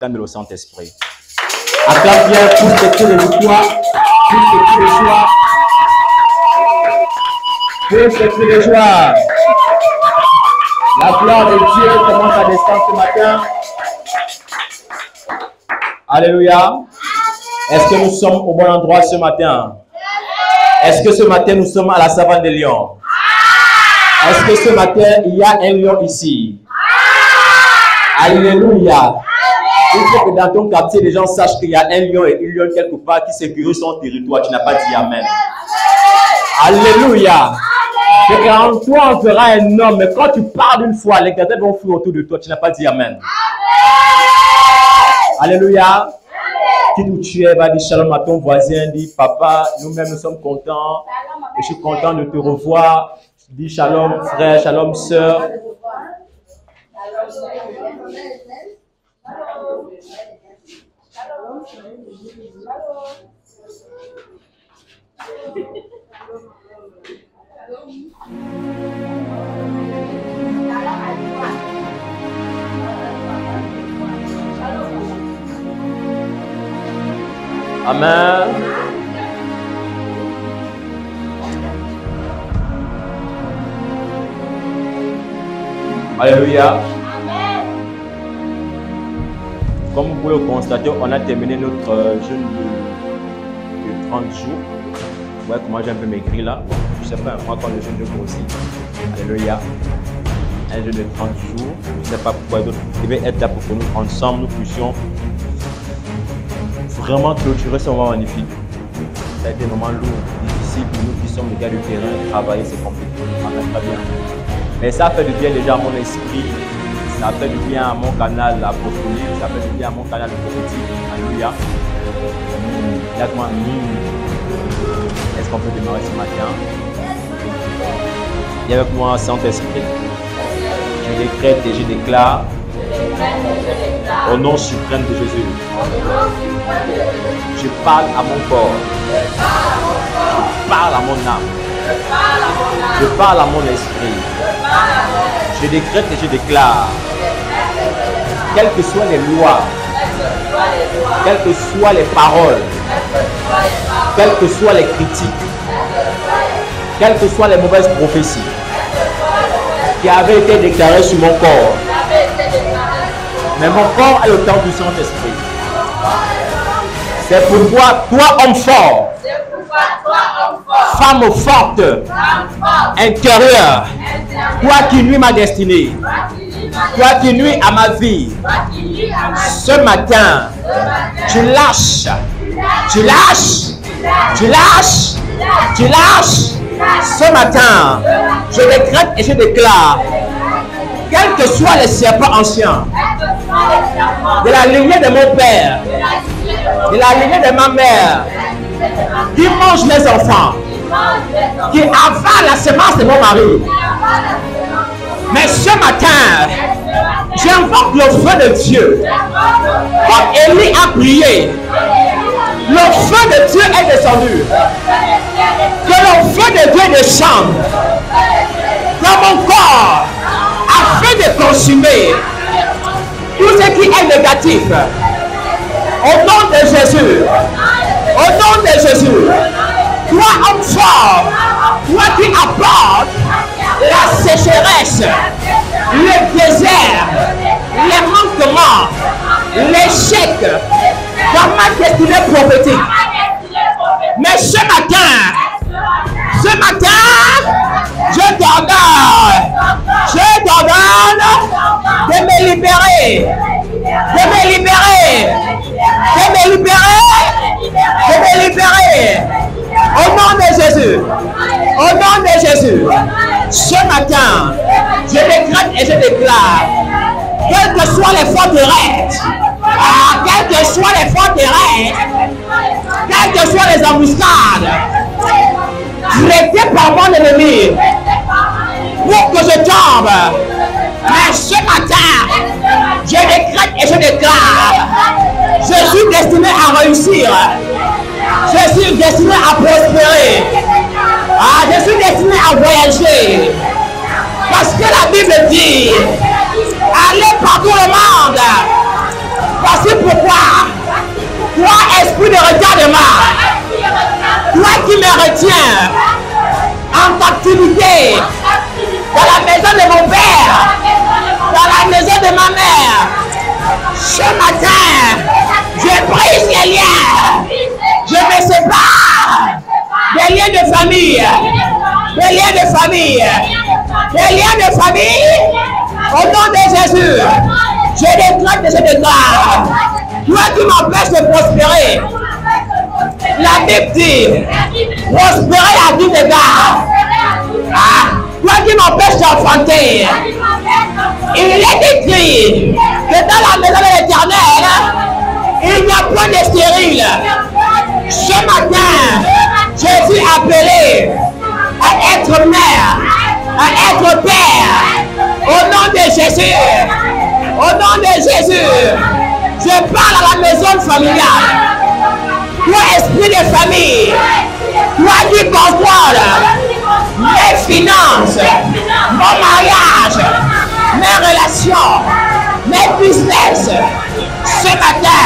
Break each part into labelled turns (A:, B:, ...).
A: de le Saint-Esprit. Acclame bien pour ce cri de joie, pour ce cri de joie, pour ce cri de joie. La gloire de Dieu commence à descendre ce matin. Alléluia. Est-ce que nous sommes au bon endroit ce matin? Est-ce que ce matin nous sommes à la savane des lions? Est-ce que ce matin il y a un lion ici? Alléluia. Il faut que dans ton quartier, les gens sachent qu'il y a un lion et une lionne quelque part qui sécurise son territoire. Tu n'as pas dit Amen. Alléluia. C'est qu'en toi, on fera un homme. Mais quand tu parles une fois, les gars vont fuir autour de toi. Tu n'as pas dit Amen. Alléluia. Qui où tu es, va dire shalom à ton voisin. Dis papa, nous-mêmes nous sommes contents. Et je suis content de te revoir. Dis shalom frère, shalom sœur. Amen. Alléluia. Comme vous pouvez le constater, on a terminé notre jeûne de 30 jours. Vous voyez comment j'ai un peu maigri là. Je ne sais pas, moi quand le jeûne de grossit. Alléluia. Un jeûne de 30 jours. Je ne sais pas pourquoi d'autres devaient être là pour que nous ensemble nous puissions vraiment clôturer ce moment magnifique. Ça a été un moment lourd, difficile pour nous qui sommes les gars du terrain. Travailler c'est compliqué. Ça ne pas bien. Mais ça fait du bien déjà à mon esprit. Ça fait du bien à mon canal apostolique, ça fait du bien à mon canal prophétique. Alléluia. Est-ce qu'on peut démarrer ce matin? Viens avec moi, Saint-Esprit. Je décrète et je déclare au nom suprême de Jésus. Je parle à mon corps. Je parle à mon âme. Je parle à mon esprit. Je décrète et je déclare, quelles que soient les lois, quelles que soient les paroles, quelles que soient les critiques, quelles que soient les mauvaises prophéties qui avaient été déclarées sur mon corps, mais mon corps est le temple du Saint-Esprit. C'est pourquoi toi, homme fort, femme forte, intérieure, toi qui nuis ma destinée, toi qui nuis à ma vie, ce matin, tu lâches, tu lâches, tu lâches, tu lâches. Ce matin, je décrète et je déclare, quels que soient les serpents anciens, de la lignée de mon père, de la lignée de ma mère, qui mange mes enfants, qui avale la semence de mon mari. Mais ce matin, j'invoque le feu de Dieu. Comme Élie a prié, le feu de Dieu est descendu. Que le feu de Dieu descende dans mon corps afin de consumer tout ce qui est négatif. Au nom de Jésus. Au nom de Jésus. Toi, homme fort, toi qui apportes la sécheresse, le désert, les manquements, l'échec dans ma destinée prophétique. Mais ce matin, je t'ordonne de me libérer, de me libérer, de me libérer, de me libérer. Au nom de Jésus, au nom de Jésus, ce matin, je décrète et je déclare, quelles que soient les forteresses, quelles que soient les forteresses, quelles que soient les embuscades, traitées par mon ennemi, pour que je tombe. Mais ce matin, je décrète et je déclare, je suis destiné à réussir. Je suis destiné à prospérer. Je suis destiné à voyager. Parce que la Bible dit, allez partout le monde Voici pourquoi, toi, esprit de retardement, toi qui me retiens en captivité, dans la maison de mon père, dans la maison de ma mère, ce matin, je brise les liens, je me sépare des liens de famille, des liens de famille, des liens de famille, au nom de Jésus, je déclare que je déclare, toi qui m'empêches de prospérer, la Bible dit, prospérer à tout égard. Toi qui m'empêches d'enfanter, il est écrit que dans la maison de l'Éternel, il n'y a point de stérile. Ce matin, je suis appelé à être mère, à être père, au nom de Jésus. Au nom de Jésus, je parle à la maison familiale. Toi, esprit de famille, toi qui contrôle mes finances, mon mariage, mes relations, mes business, ce matin,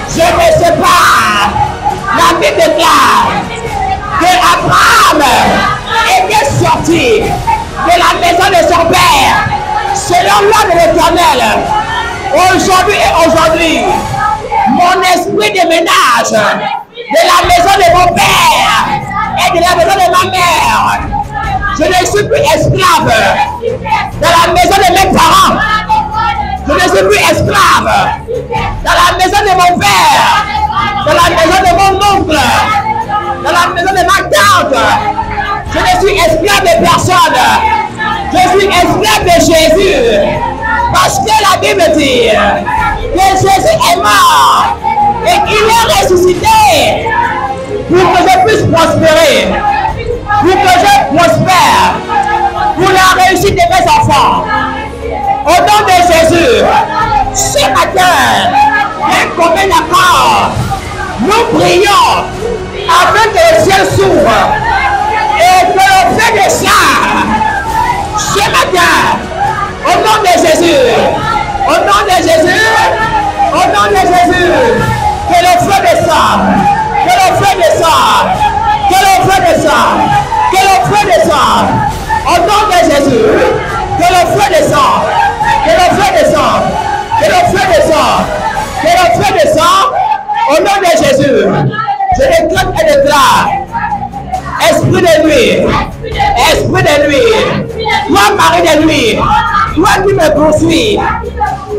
A: je me sépare. La Bible déclare que Abraham était sorti de la maison de son père, selon l'ordre de l'Éternel. Aujourd'hui, mon esprit de ménage de la maison de mon père et de la maison de ma mère, je ne suis plus esclave dans la maison de mes parents. Je ne suis plus esclave dans la maison de mon père, dans la maison de mon oncle, dans la maison de ma tante. Je ne suis esclave de personne. Je suis esclave de Jésus. Parce que la Bible dit que Jésus est mort et qu'il est ressuscité pour que je puisse prospérer, pour que je prospère, pour la réussite de mes enfants. Au nom de Jésus, ce matin, un commun accord, nous prions afin que le ciel s'ouvre et que l'on fait de ça. Ce matin, au nom de Jésus, au nom de Jésus, au nom de Jésus, que le feu descende, que le feu descende, que le feu descende, que le feu descende, au nom de Jésus, que le feu descende, que le feu descende, que le feu descende, que le feu descende, au nom de Jésus. Je déclare et déclare, esprit de nuit, esprit de nuit, toi mari de nuit, toi qui me poursuis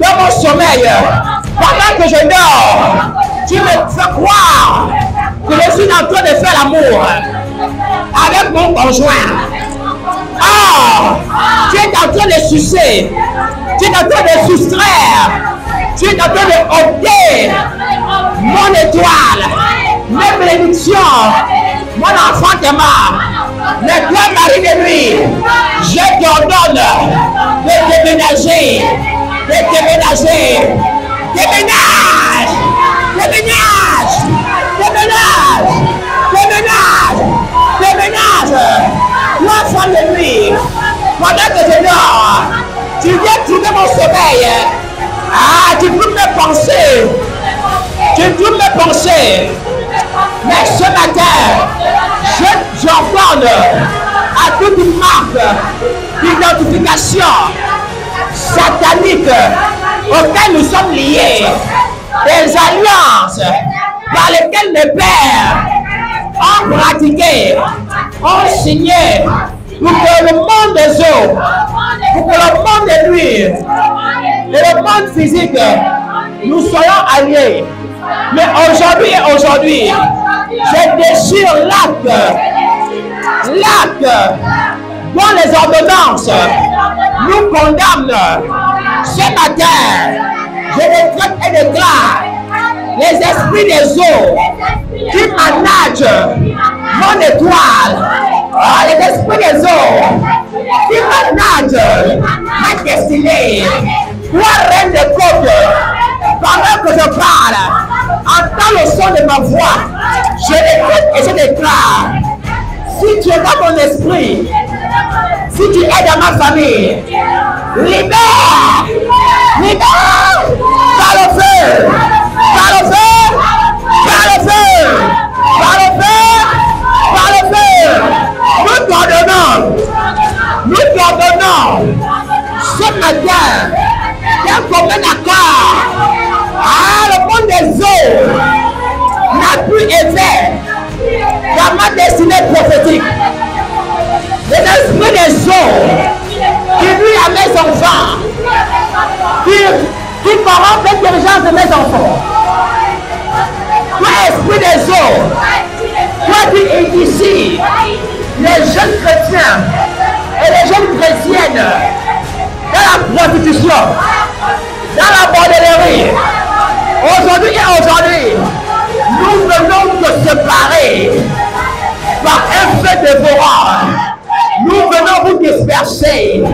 A: dans mon sommeil, pendant que je dors, tu me fais croire que je suis en train de faire l'amour avec mon conjoint. Oh, tu es en train de sucer, tu es en train de soustraire, tu es en train de ôter mon étoile, mes bénédictions, mon enfantement, le toi mari de nuit, je t'ordonne de déménager, de déménager, déménage, déménage, déménage, déménage, déménage, l'enfant de nuit, pendant que je dors, tu viens trouver mon sommeil, tu peux me penser, tu peux me penser, mais ce matin, j'ordonne à toute une marque d'identification satanique auxquelles nous sommes liés, des alliances par lesquelles mes pères ont pratiqué, ont signé pour que le monde des eaux, pour que le monde des nuits et le monde physique, nous soyons alliés. Mais aujourd'hui, je déchire l'acte dont les ordonnances nous condamnent. Ce matin, je décrète et déclare les esprits des eaux qui managent mon étoile, les esprits des eaux qui managent ma destinée. Toi, reine des côtes, pendant que je parle, entends le son de ma voix, je décrète et je déclare, si tu es dans mon esprit, si tu es dans ma famille, libère Libère par le feu. Par le feu. Par le feu. Par le feu. Par le feu. Nous t'ordonnons. Nous t'ordonnons. Ce matin, d'un commun accord. Ah, le monde des eaux n'a plus effet dans ma destinée prophétique. L'esprit des eaux qui nuit à mes enfants, qui corrompt l'intelligence de mes enfants. Toi, esprit des eaux, toi qui es ici, les jeunes chrétiens et les jeunes chrétiennes, dans la prostitution, dans la bordellerie, aujourd'hui et aujourd'hui, nous venons de séparer par un feu dévorant. Nous venons vous disperser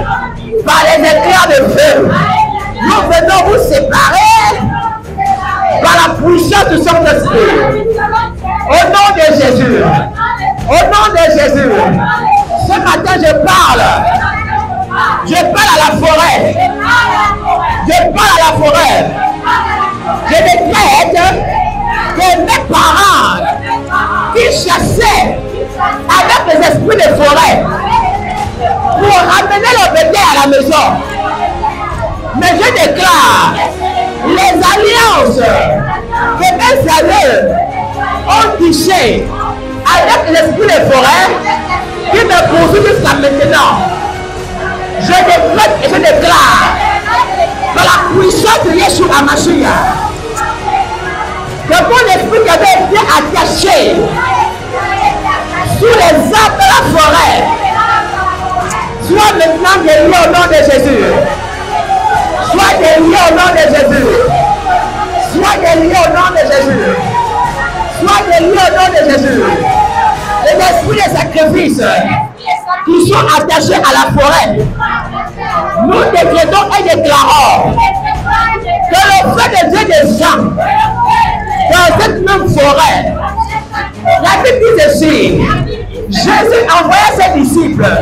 A: par les éclairs de feu. Nous venons vous séparer par la puissance du Saint-Esprit. Au nom de Jésus. Au nom de Jésus. Ce matin, je parle. Je parle à la forêt. Je parle à la forêt. Je décrète que mes parents qui chassaient avec les esprits de forêt pour ramener le bébé à la maison. Mais je déclare les alliances que mes aïeux ont tissées avec l'esprit de forêt qui me poursuit jusqu'à maintenant. Je décrète et je déclare que la puissance de Yeshua HaMashiach, que mon esprit qui avait été attaché sous les arbres de la forêt, soit maintenant délié au nom de Jésus. Soit délié au nom de Jésus. Soit délié au nom de Jésus. Soit délié au nom de Jésus. Les esprits de sacrifice qui sont attachés à la forêt, nous décrétons et déclarons que le feu de Dieu descend dans cette même forêt. La Bible dit ceci: Jésus envoya ses disciples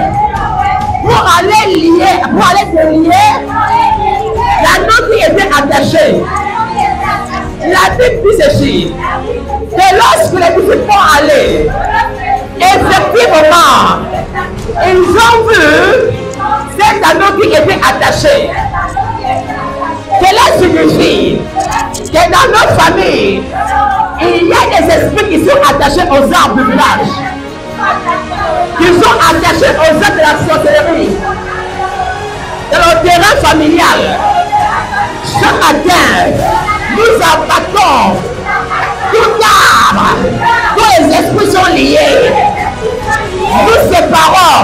A: pour aller délier l'anneau qui était attaché. La Bible dit ceci, que lorsque les disciples sont allés, effectivement, ils ont vu cet anneau qui était attaché. Cela signifie que dans notre famille, il y a des esprits qui sont attachés aux arbres du village, qui sont attachés aux arbres de la sorcellerie, dans le terrain familial. Ce matin, nous abattons tout arbre, tous les esprits sont liés. Nous séparons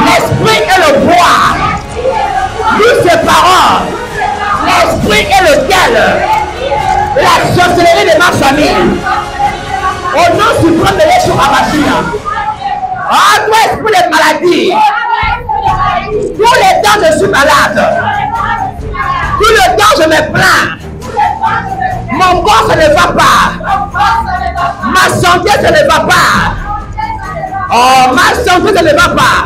A: l'esprit et le bois. Nous séparons l'esprit et le ciel. La sorcellerie de ma famille. Au nom suprême de Yeshua HaMashiach. Ah, toi, esprit de maladie. Tout le temps, je suis malade. Tout le temps, je me plains. Mon corps, ça ne va pas. Ma santé, ça ne va pas. Oh, ma santé, ça ne va pas.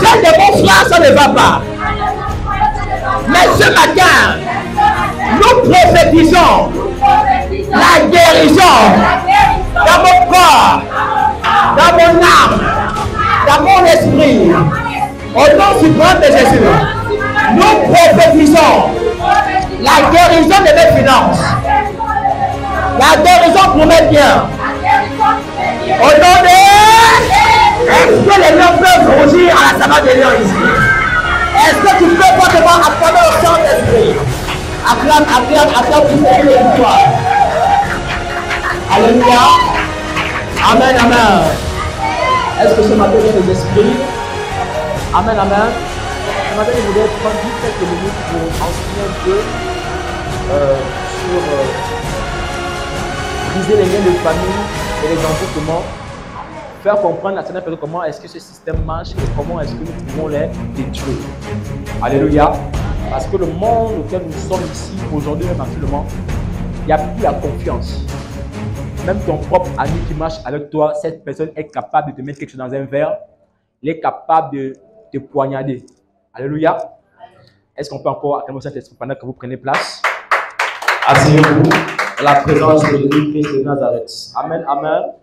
A: Celle de mon frère, ça ne va pas. Mais ce matin, nous prophétisons la guérison dans mon corps, dans mon âme, dans mon esprit. Au nom suprême de Jésus, nous prophétisons la guérison de mes finances, la guérison pour mes biens. Au nom de... Est-ce que les lions peuvent rougir à la savane des lions ici? Est-ce que tu peux fortement acclamer au Saint-Esprit? Acclame pour cette victoire. Alléluia. Amen, amen. Est-ce que ce matin, il y a des esprits? Amen, amen. Ce matin, je voudrais prendre juste quelques minutes pour enseigner un peu sur briser les liens de famille et les envoûtements. Faire comprendre à certaines personnes comment est-ce que ce système marche et comment est-ce que nous pouvons les détruire. Alléluia. Parce que le monde auquel nous sommes ici aujourd'hui, même actuellement, il n'y a plus la confiance. Même ton propre ami qui marche avec toi, cette personne est capable de te mettre quelque chose dans un verre. Il est capable de te poignarder. Alléluia. Est-ce qu'on peut encore acclamer cet esprit pendant que vous prenez place? Asseyez-vous dans la présence de Jésus-Christ de Nazareth. Amen, amen.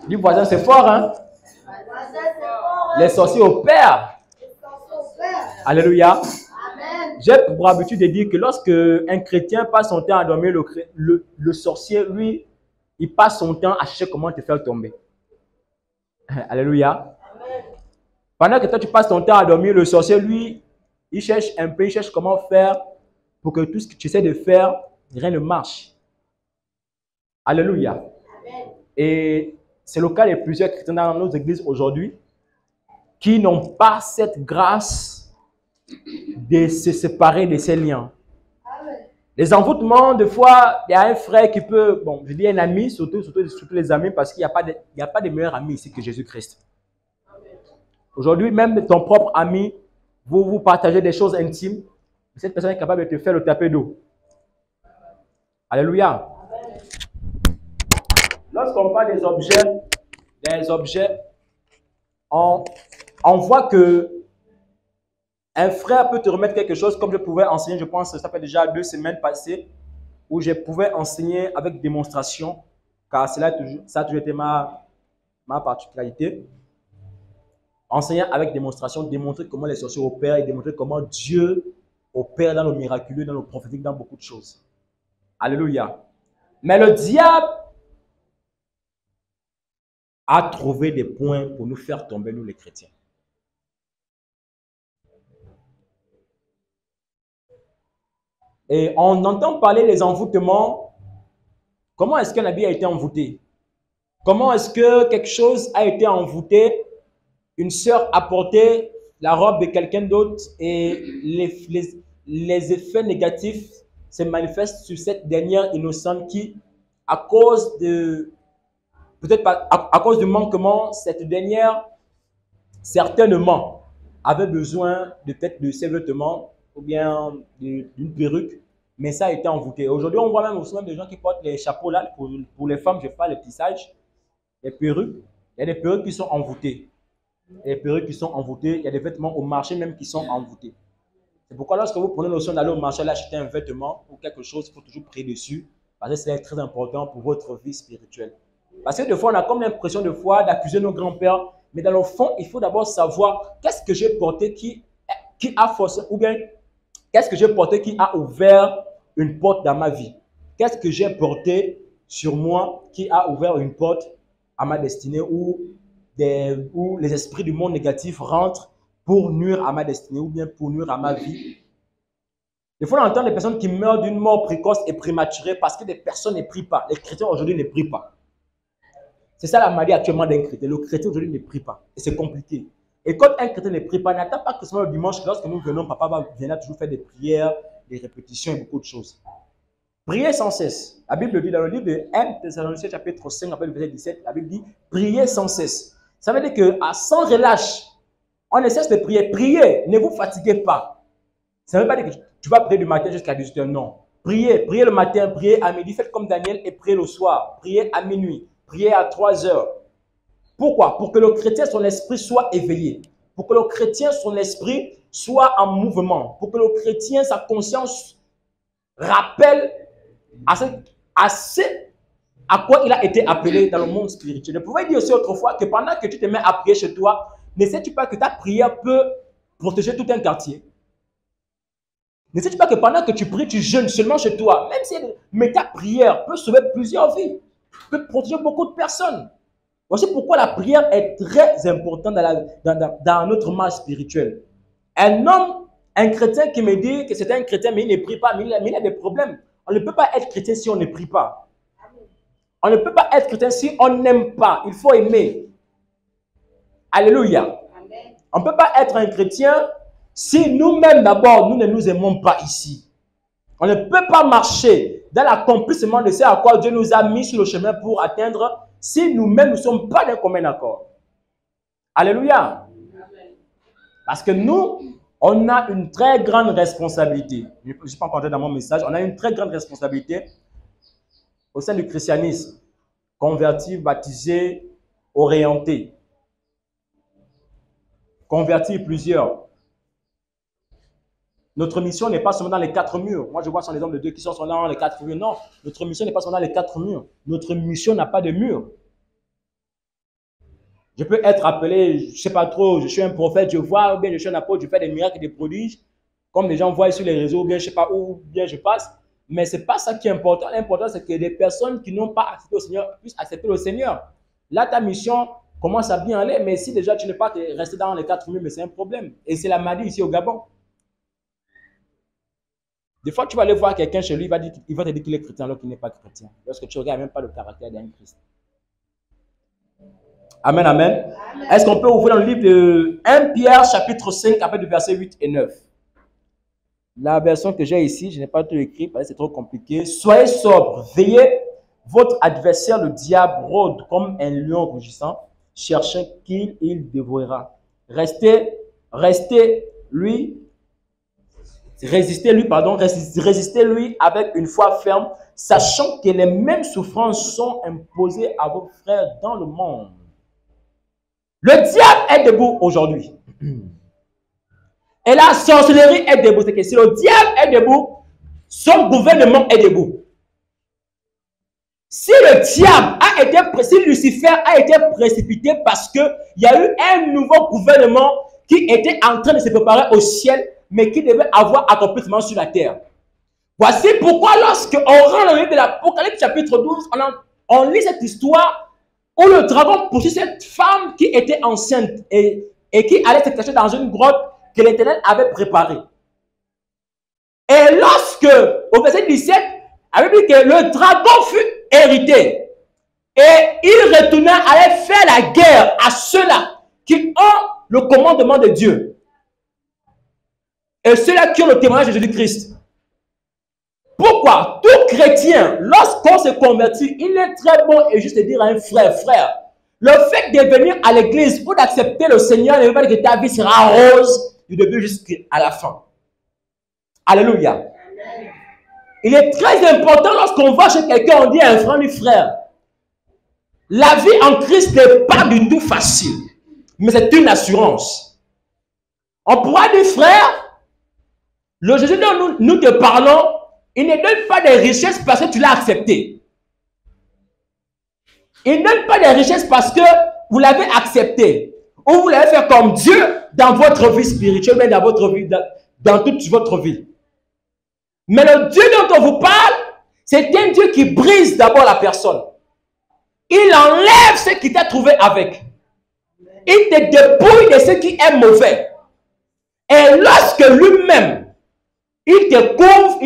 A: Dis voisin, c'est fort, hein? Les sorciers opèrent. Alléluia. J'ai pour habitude de dire que lorsque un chrétien passe son temps à dormir, le sorcier, lui, il passe son temps à chercher comment te faire tomber. Alléluia. Pendant que toi, tu passes ton temps à dormir, le sorcier, lui, il cherche un peu, il cherche comment faire pour que tout ce que tu essaies de faire, rien ne marche. Alléluia. Et c'est le cas de plusieurs chrétiens dans nos églises aujourd'hui qui n'ont pas cette grâce de se séparer de ces liens. Les envoûtements, des fois, il y a un frère qui peut, bon, je dis un ami, surtout les amis, parce qu'il n'y a pas de meilleur ami ici que Jésus-Christ. Aujourd'hui, même ton propre ami, vous partagez des choses intimes, cette personne est capable de te faire le taper d'eau. Alléluia. Lorsqu'on parle des objets, on voit que un frère peut te remettre quelque chose, comme je pouvais enseigner, je pense que ça fait déjà 2 semaines passées, où je pouvais enseigner avec démonstration, car ça a toujours été ma particularité. Enseigner avec démonstration, démontrer comment les sorciers opèrent et démontrer comment Dieu opère dans le miraculeux, dans le prophétique, dans beaucoup de choses. Alléluia. Mais le diable a trouvé des points pour nous faire tomber, nous les chrétiens. Et on entend parler des envoûtements. Comment est-ce qu'un habit a été envoûté? Comment est-ce que quelque chose a été envoûté? Une sœur a porté la robe de quelqu'un d'autre et les effets négatifs se manifestent sur cette dernière innocente qui, à cause de, peut-être pas, à cause du manquement, cette dernière, certainement, avait besoin de peut-être de ses vêtements ou bien d'une perruque, mais ça a été envoûté. Aujourd'hui, on voit même aussi des gens qui portent les chapeaux là, pour les femmes, je parle les tissages, les perruques. Il y a des perruques qui sont envoûtées. Les perruques qui sont envoûtées, il y a des vêtements au marché même qui sont envoûtés. C'est pourquoi lorsque vous prenez l'option d'aller au marché, acheter un vêtement ou quelque chose, il faut toujours prier dessus, parce que c'est très important pour votre vie spirituelle. Parce que des fois, on a comme l'impression de fois d'accuser nos grands-pères, mais dans le fond, il faut d'abord savoir qu'est-ce que j'ai porté qui a forcé, ou bien qu'est-ce que j'ai porté qui a ouvert une porte dans ma vie. Qu'est-ce que j'ai porté sur moi qui a ouvert une porte à ma destinée où les esprits du monde négatif rentrent pour nuire à ma destinée ou bien pour nuire à ma vie. Des fois, on entend des personnes qui meurent d'une mort précoce et prématurée parce que des personnes ne prient pas. Les chrétiens aujourd'hui ne prient pas. C'est ça la maladie actuellement d'un chrétien. Le chrétien aujourd'hui ne prie pas. Et c'est compliqué. Et quand un chrétien ne prie pas, n'attend pas que seulement le dimanche, lorsque nous venons, papa viendra toujours faire des prières, des répétitions et beaucoup de choses. Priez sans cesse. La Bible dit dans le livre de 1 Thessaloniciens chapitre 5, après le verset 17, la Bible dit priez sans cesse. Ça veut dire que sans relâche, on ne cesse de prier. Priez, ne vous fatiguez pas. Ça ne veut pas dire que tu vas prier du matin jusqu'à 18h, non. Priez, priez le matin, priez à midi, faites comme Daniel et priez le soir. Priez à minuit, priez à 3h. Pourquoi? Pour que le chrétien, son esprit soit éveillé. Pour que le chrétien, son esprit soit en mouvement. Pour que le chrétien, sa conscience rappelle à quoi il a été appelé dans le monde spirituel. Je pouvais dire aussi autrefois que pendant que tu te mets à prier chez toi, ne sais-tu pas que ta prière peut protéger tout un quartier? Ne sais-tu pas que pendant que tu pries, tu jeûnes seulement chez toi, même si ta prière peut sauver plusieurs vies, peut protéger beaucoup de personnes. Voici pourquoi la prière est très importante dans notre marche spirituelle. Un chrétien qui me dit que c'est un chrétien, mais il ne prie pas, mais il a des problèmes. On ne peut pas être chrétien si on ne prie pas. On ne peut pas être chrétien si on n'aime pas. Il faut aimer. Alléluia. Amen. On ne peut pas être un chrétien si nous-mêmes d'abord, nous ne nous aimons pas ici. On ne peut pas marcher dans l'accomplissement de ce à quoi Dieu nous a mis sur le chemin pour atteindre si nous-mêmes ne sommes pas d'un commun accord. Alléluia. Amen. Parce que nous, on a une très grande responsabilité. Je ne suis pas encore entré dans mon message. On a une très grande responsabilité au sein du christianisme, convertis, baptisés, orienter, convertir plusieurs. Notre mission n'est pas seulement dans les 4 murs. Moi, je vois sur les hommes de Dieu qui sont dans les 4 murs. Non, notre mission n'est pas seulement dans les 4 murs. Notre mission n'a pas de mur. Je peux être appelé, je ne sais pas trop, je suis un prophète, je vois, ou bien je suis un apôtre, je fais des miracles et des prodiges, comme les gens voient sur les réseaux, ou bien je ne sais pas où bien je passe. Mais ce n'est pas ça qui est important. L'important, c'est que les personnes qui n'ont pas accepté au Seigneur puissent accepter le Seigneur. Là, ta mission commence à bien aller, mais si déjà tu n'es pas resté dans les 4 murs, mais c'est un problème. Et c'est la maladie ici au Gabon. Des fois, tu vas aller voir quelqu'un chez lui, il va te dire qu'il est chrétien alors qu'il n'est pas chrétien. Parce que tu ne regardes même pas le caractère d'un Christ. Amen, amen. Est-ce qu'on peut ouvrir le livre de 1 Pierre, chapitre 5, à partir du verset 8 et 9? La version que j'ai ici, je n'ai pas tout écrit parce que c'est trop compliqué. Soyez sobres, veillez. Votre adversaire, le diable, rôde comme un lion rugissant, cherchant qui il dévorera. Résistez-lui avec une foi ferme, sachant que les mêmes souffrances sont imposées à vos frères dans le monde. Le diable est debout aujourd'hui. Et la sorcellerie est debout. C'est que si le diable est debout, son gouvernement est debout. Si le diable a été, si Lucifer a été précipité parce qu'il y a eu un nouveau gouvernement qui était en train de se préparer au ciel, mais qui devait avoir accomplissement sur la terre. Voici pourquoi lorsque on rend le livre de l'Apocalypse chapitre 12, on lit cette histoire où le dragon poursuit cette femme qui était enceinte et qui allait se cacher dans une grotte que l'Éternel avait préparée. Et lorsque, au verset 17, avait dit que le dragon fut hérité et il retourna aller faire la guerre à ceux-là qui ont le commandement de Dieu et ceux-là qui ont le témoignage de Jésus-Christ. Pourquoi? Tout chrétien, lorsqu'on se convertit, il est très bon et juste de dire à un frère, frère, le fait de venir à l'église pour d'accepter le Seigneur ne veut pas dire que ta vie sera rose du début jusqu'à la fin. Alléluia. Il est très important lorsqu'on va chez quelqu'un, on dit à un frère, lui frère, la vie en Christ n'est pas du tout facile, mais c'est une assurance. On pourra dire, frère, le Jésus dont nous te parlons, il ne donne pas des richesses parce que tu l'as accepté. Il ne donne pas des richesses parce que vous l'avez accepté. Ou vous l'avez fait comme Dieu dans votre vie spirituelle, mais dans votre vie, dans toute votre vie. Mais le Dieu dont on vous parle, c'est un Dieu qui brise d'abord la personne. Il enlève ce qui t'a trouvé avec. Il te dépouille de ce qui est mauvais. Et lorsque lui-même, il te couvre,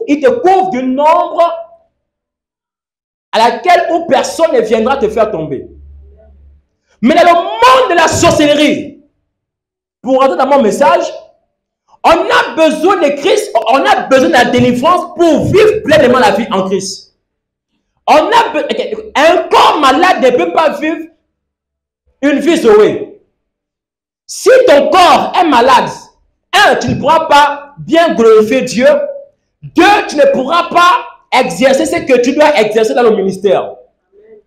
A: il te couvre d'une ombre à laquelle où personne ne viendra te faire tomber. Mais dans le monde de la sorcellerie, pour rentrer dans mon message, on a besoin de Christ, on a besoin de la délivrance pour vivre pleinement la vie en Christ. Un corps malade ne peut pas vivre une vie zoé. Si ton corps est malade, un, tu ne pourras pas bien glorifier Dieu. Deux, tu ne pourras pas exercer ce que tu dois exercer dans le ministère.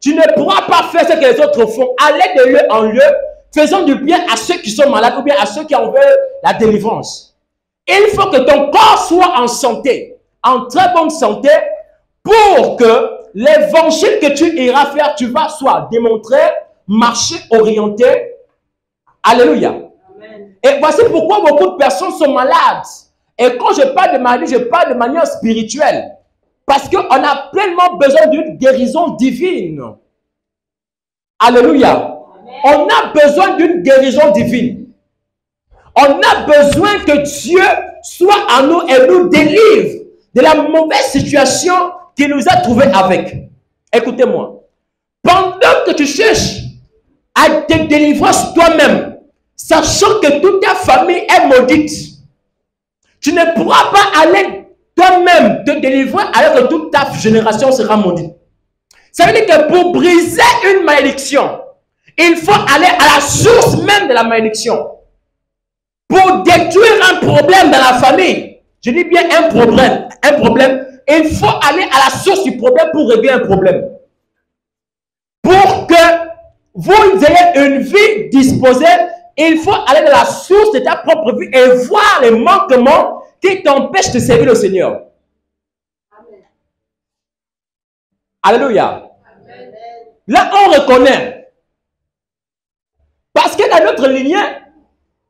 A: Tu ne pourras pas faire ce que les autres font. Aller de lieu en lieu, faisant du bien à ceux qui sont malades ou bien à ceux qui en veulent la délivrance. Il faut que ton corps soit en santé, en très bonne santé, pour que l'évangile que tu iras faire, tu vas soit démontrer, marcher, orienter. Alléluia. Amen. Et voici pourquoi beaucoup de personnes sont malades. Et quand je parle de maladie, je parle de manière spirituelle. Parce qu'on a pleinement besoin d'une guérison divine. Alléluia. Amen. On a besoin d'une guérison divine. On a besoin que Dieu soit en nous et nous délivre de la mauvaise situation qu'il nous a trouvés avec. Écoutez-moi. Pendant que tu cherches à te délivrer toi-même, sachant que toute ta famille est maudite, tu ne pourras pas aller toi-même te délivrer alors que toute ta génération sera maudite. Ça veut dire que pour briser une malédiction, il faut aller à la source même de la malédiction. Pour détruire un problème dans la famille, je dis bien un problème, il faut aller à la source du problème pour régler un problème. Pour que vous ayez une vie disposée, il faut aller dans la source de ta propre vie et voir les manquements qui t'empêchent de servir le Seigneur. Amen. Alléluia. Amen. Là, on reconnaît. Parce que dans notre lignée,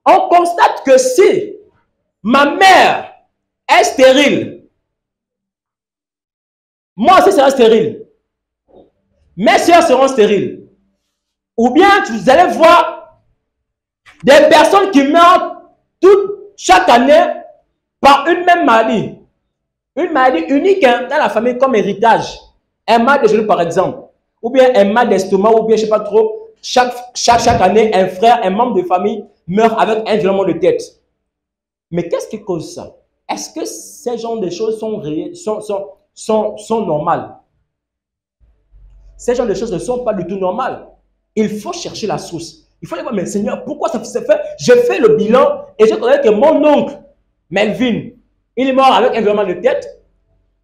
A: on constate que si ma mère est stérile, moi aussi serai stérile. Mes soeurs seront stériles. Ou bien vous allez voir des personnes qui meurent chaque année par une même maladie. Une maladie unique hein, dans la famille comme héritage. Un mal de genou par exemple. Ou bien un mal d'estomac, ou bien je ne sais pas trop. Chaque année, un frère, un membre de famille meurt avec un violement de tête. Mais qu'est-ce qui cause ça? Est-ce que ces genres de choses sont normales? Ces genres de choses ne sont pas du tout normales. Il faut chercher la source. Il faut dire, mais Seigneur, pourquoi ça se fait? Je fais le bilan et je connais que mon oncle, Melvin, il est mort avec un violement de tête.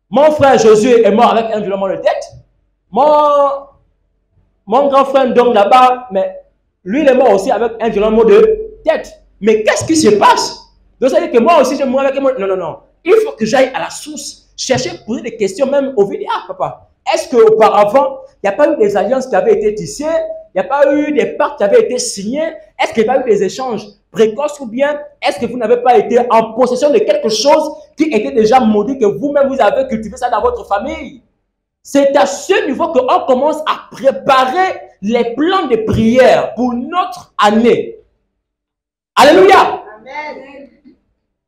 A: Mon frère Josué est mort avec un violement de tête. Mon grand frère donc là-bas, mais lui, il est mort aussi avec un violent mot de tête. Mais qu'est-ce qui se passe? Donc, ça veut dire que moi aussi, je mourrai avec un mot. Non, non, non. Il faut que j'aille à la source, chercher, poser des questions, même au vidéo. Ah, papa, est-ce qu'auparavant, il n'y a pas eu des alliances qui avaient été tissées? Il n'y a pas eu des pactes qui avaient été signés? Est-ce qu'il n'y a pas eu des échanges précoces? Ou bien est-ce que vous n'avez pas été en possession de quelque chose qui était déjà maudit, que vous-même vous avez cultivé ça dans votre famille? C'est à ce niveau qu'on commence à préparer les plans de prière pour notre année. Alléluia. Amen.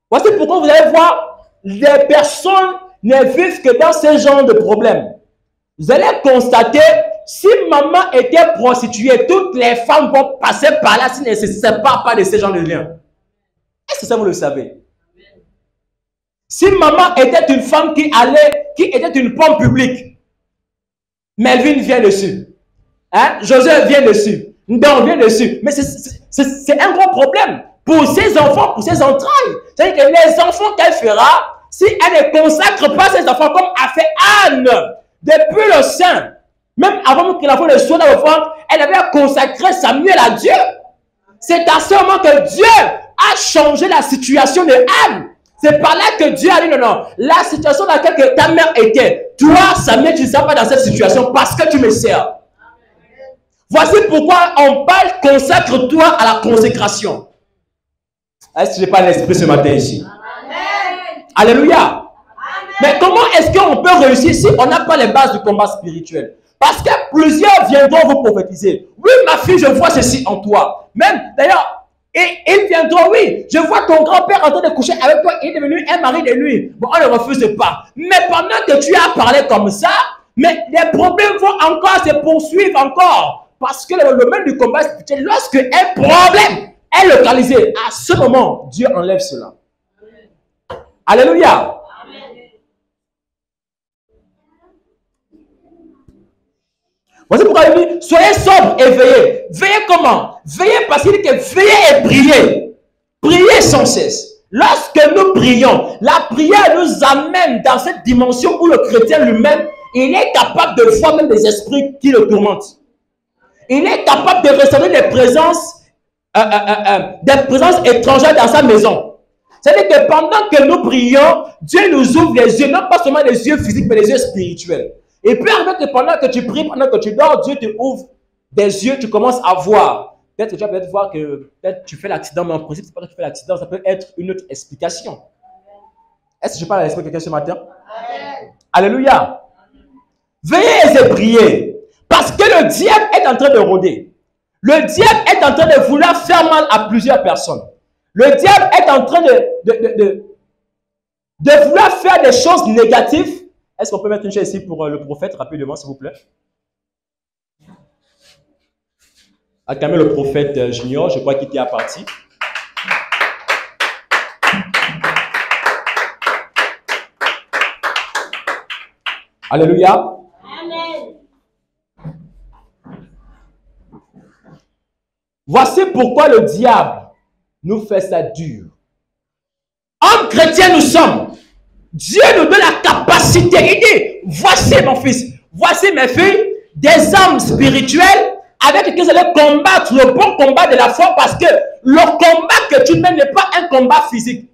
A: Voici pourquoi vous allez voir, les personnes ne vivent que dans ce genre de problèmes. Vous allez constater, si maman était prostituée, toutes les femmes vont passer par là s'ils ne se séparent pas de ce genre de liens. Est-ce que ça vous le savez? Si maman était une femme qui était une pomme publique, Melvin vient dessus. Hein? Joseph vient dessus. Ndon vient dessus. Mais c'est un gros problème pour ses enfants, pour ses entrailles. C'est-à-dire que les enfants qu'elle fera, si elle ne consacre pas ses enfants comme a fait Anne, depuis le sein, même avant qu'il ait le soin dans le ventre, elle avait consacré Samuel à Dieu. C'est à ce moment que Dieu a changé la situation de Anne. C'est par là que Dieu a dit non, non, la situation dans laquelle ta mère était, toi, Samuel, tu ne seras pas dans cette situation parce que tu me sers. Voici pourquoi on parle consacre-toi à la consécration. Est-ce que je parle l'esprit ce matin ici? Amen. Alléluia. Amen. Mais comment est-ce qu'on peut réussir si on n'a pas les bases du combat spirituel? Parce que plusieurs viendront vous prophétiser. Oui, ma fille, je vois ceci en toi. Même, d'ailleurs, et ils viendront, oui, je vois ton grand-père en train de coucher avec toi, il est devenu un mari de lui. Bon, on ne refuse pas. Mais pendant que tu as parlé comme ça, mais les problèmes vont encore se poursuivre encore. Parce que le domaine du combat spirituel, lorsque un problème est localisé, à ce moment, Dieu enlève cela. Amen. Alléluia. Amen. Voici pourquoi il dit, soyez sobres et veillez. Veillez comment? Veillez parce qu'il dit que veillez et priez. Priez sans cesse. Lorsque nous prions, la prière nous amène dans cette dimension où le chrétien lui-même, il est capable de voir même des esprits qui le tourmentent. Il est capable de recevoir des présences étrangères dans sa maison. C'est-à-dire que pendant que nous prions, Dieu nous ouvre les yeux, non pas seulement les yeux physiques, mais les yeux spirituels. Et puis, en fait, pendant que tu pries, pendant que tu dors, Dieu te ouvre des yeux, tu commences à voir. Peut-être que tu vas peut-être voir que peut-être tu fais l'accident, mais en principe, c'est pas que tu fais l'accident, ça peut être une autre explication. Est-ce que je parle à l'esprit de quelqu'un ce matin? Amen. Alléluia. Veillez et priez. Parce que le diable est en train de rôder. Le diable est en train de vouloir faire mal à plusieurs personnes. Le diable est en train de vouloir faire des choses négatives. Est-ce qu'on peut mettre une chaise ici pour le prophète rapidement, s'il vous plaît? Acclamez le prophète Junior, je crois qu'il était à partie. Alléluia. Amen. Voici pourquoi le diable nous fait ça dur. Hommes chrétiens nous sommes. Dieu nous donne la capacité. Il dit, voici mon fils, voici mes filles, des âmes spirituelles avec lequel vous allez combattre le bon combat de la foi, parce que le combat que tu mènes n'est pas un combat physique,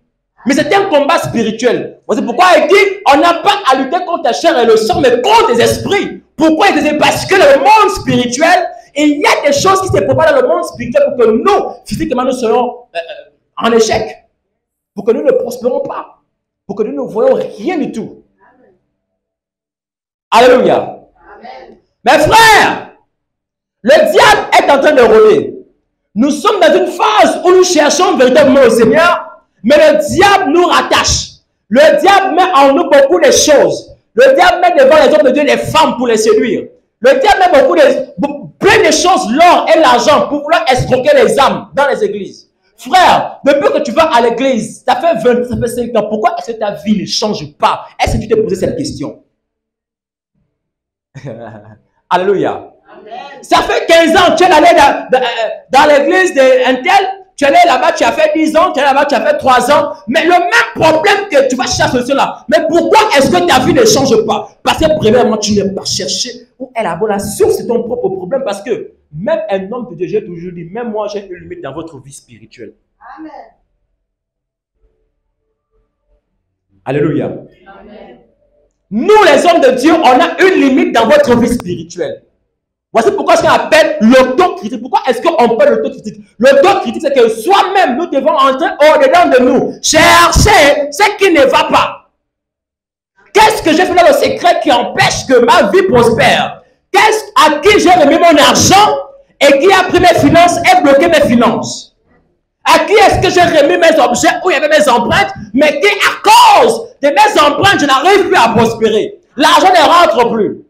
A: mais c'est un combat spirituel. C'est pourquoi il dit, on n'a pas à lutter contre la chair et le sang, mais contre les esprits. Pourquoi il dit? Parce que le monde spirituel, il y a des choses qui se préparent dans le monde spirituel pour que nous, physiquement, nous soyons en échec. Pour que nous ne prospérons pas. Pour que nous ne voyons rien du tout. Alléluia. Amen. Mes frères, le diable est en train de rôler. Nous sommes dans une phase où nous cherchons véritablement le Seigneur, mais le diable nous rattache. Le diable met en nous beaucoup de choses. Le diable met devant les hommes de Dieu des femmes pour les séduire. Le diable met plein de choses, l'or et l'argent, pour vouloir escroquer les âmes dans les églises. Frère, depuis que tu vas à l'église, ça fait 20, ça fait 5 ans, pourquoi est-ce que ta vie ne change pas? Est-ce que tu t'es posé cette question? Alléluia. Amen. Ça fait 15 ans, tu es allé dans l'église d'un tel, tu es allé là-bas, tu as fait 10 ans, tu es allé là-bas, tu as fait 3 ans, mais le même problème que tu vas chercher la solution là. Mais pourquoi est-ce que ta vie ne change pas? Parce que premièrement, tu n'es pas cherché où est la source de ton propre problème, parce que même un homme de Dieu, j'ai toujours dit, même moi j'ai une limite dans votre vie spirituelle. Amen. Alléluia. Amen. Nous, les hommes de Dieu, on a une limite dans votre vie spirituelle. Voici pourquoi ce qu'on appelle l'autocritique. Pourquoi est-ce qu'on parle l'autocritique? L'autocritique, c'est que soi-même, nous devons entrer au-dedans de nous, chercher ce qui ne va pas. Qu'est-ce que j'ai fait dans le secret qui empêche que ma vie prospère? À qui j'ai remis mon argent et qui a pris mes finances et bloqué mes finances? À qui est-ce que j'ai remis mes objets où il y avait mes empreintes, mais qui, à cause de mes empreintes, je n'arrive plus à prospérer? L'argent ne rentre plus.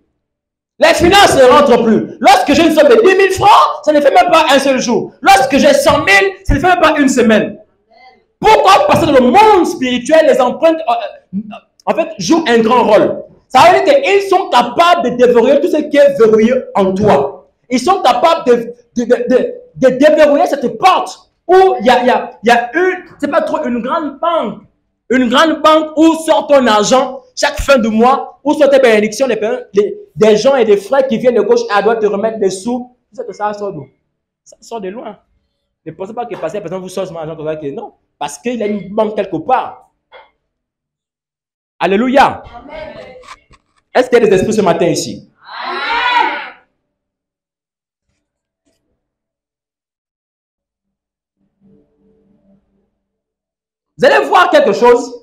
A: Les finances ne rentrent plus. Lorsque j'ai une somme de 10 000 francs, ça ne fait même pas un seul jour. Lorsque j'ai 100 000, ça ne fait même pas une semaine. Pourquoi? Parce que dans le monde spirituel, les empreintes, en fait, jouent un grand rôle. Ça veut dire qu'ils sont capables de déverrouiller tout ce qui est verrouillé en toi. Ils sont capables de déverrouiller cette porte où il y a c'est pas trop une grande banque. Une grande banque où sort ton argent chaque fin de mois, où sont tes bénédictions, des gens et des frères qui viennent de gauche à droite te remettre des sous. Tu sais que ça sort d'où? Ça sort de loin. Ne pensez pas que passer, par exemple, vous sortez mon argent comme ça, que non. Parce qu'il y a une banque quelque part. Alléluia. Amen. Est-ce qu'il y a des esprits ce matin ici? Amen. Vous allez voir quelque chose.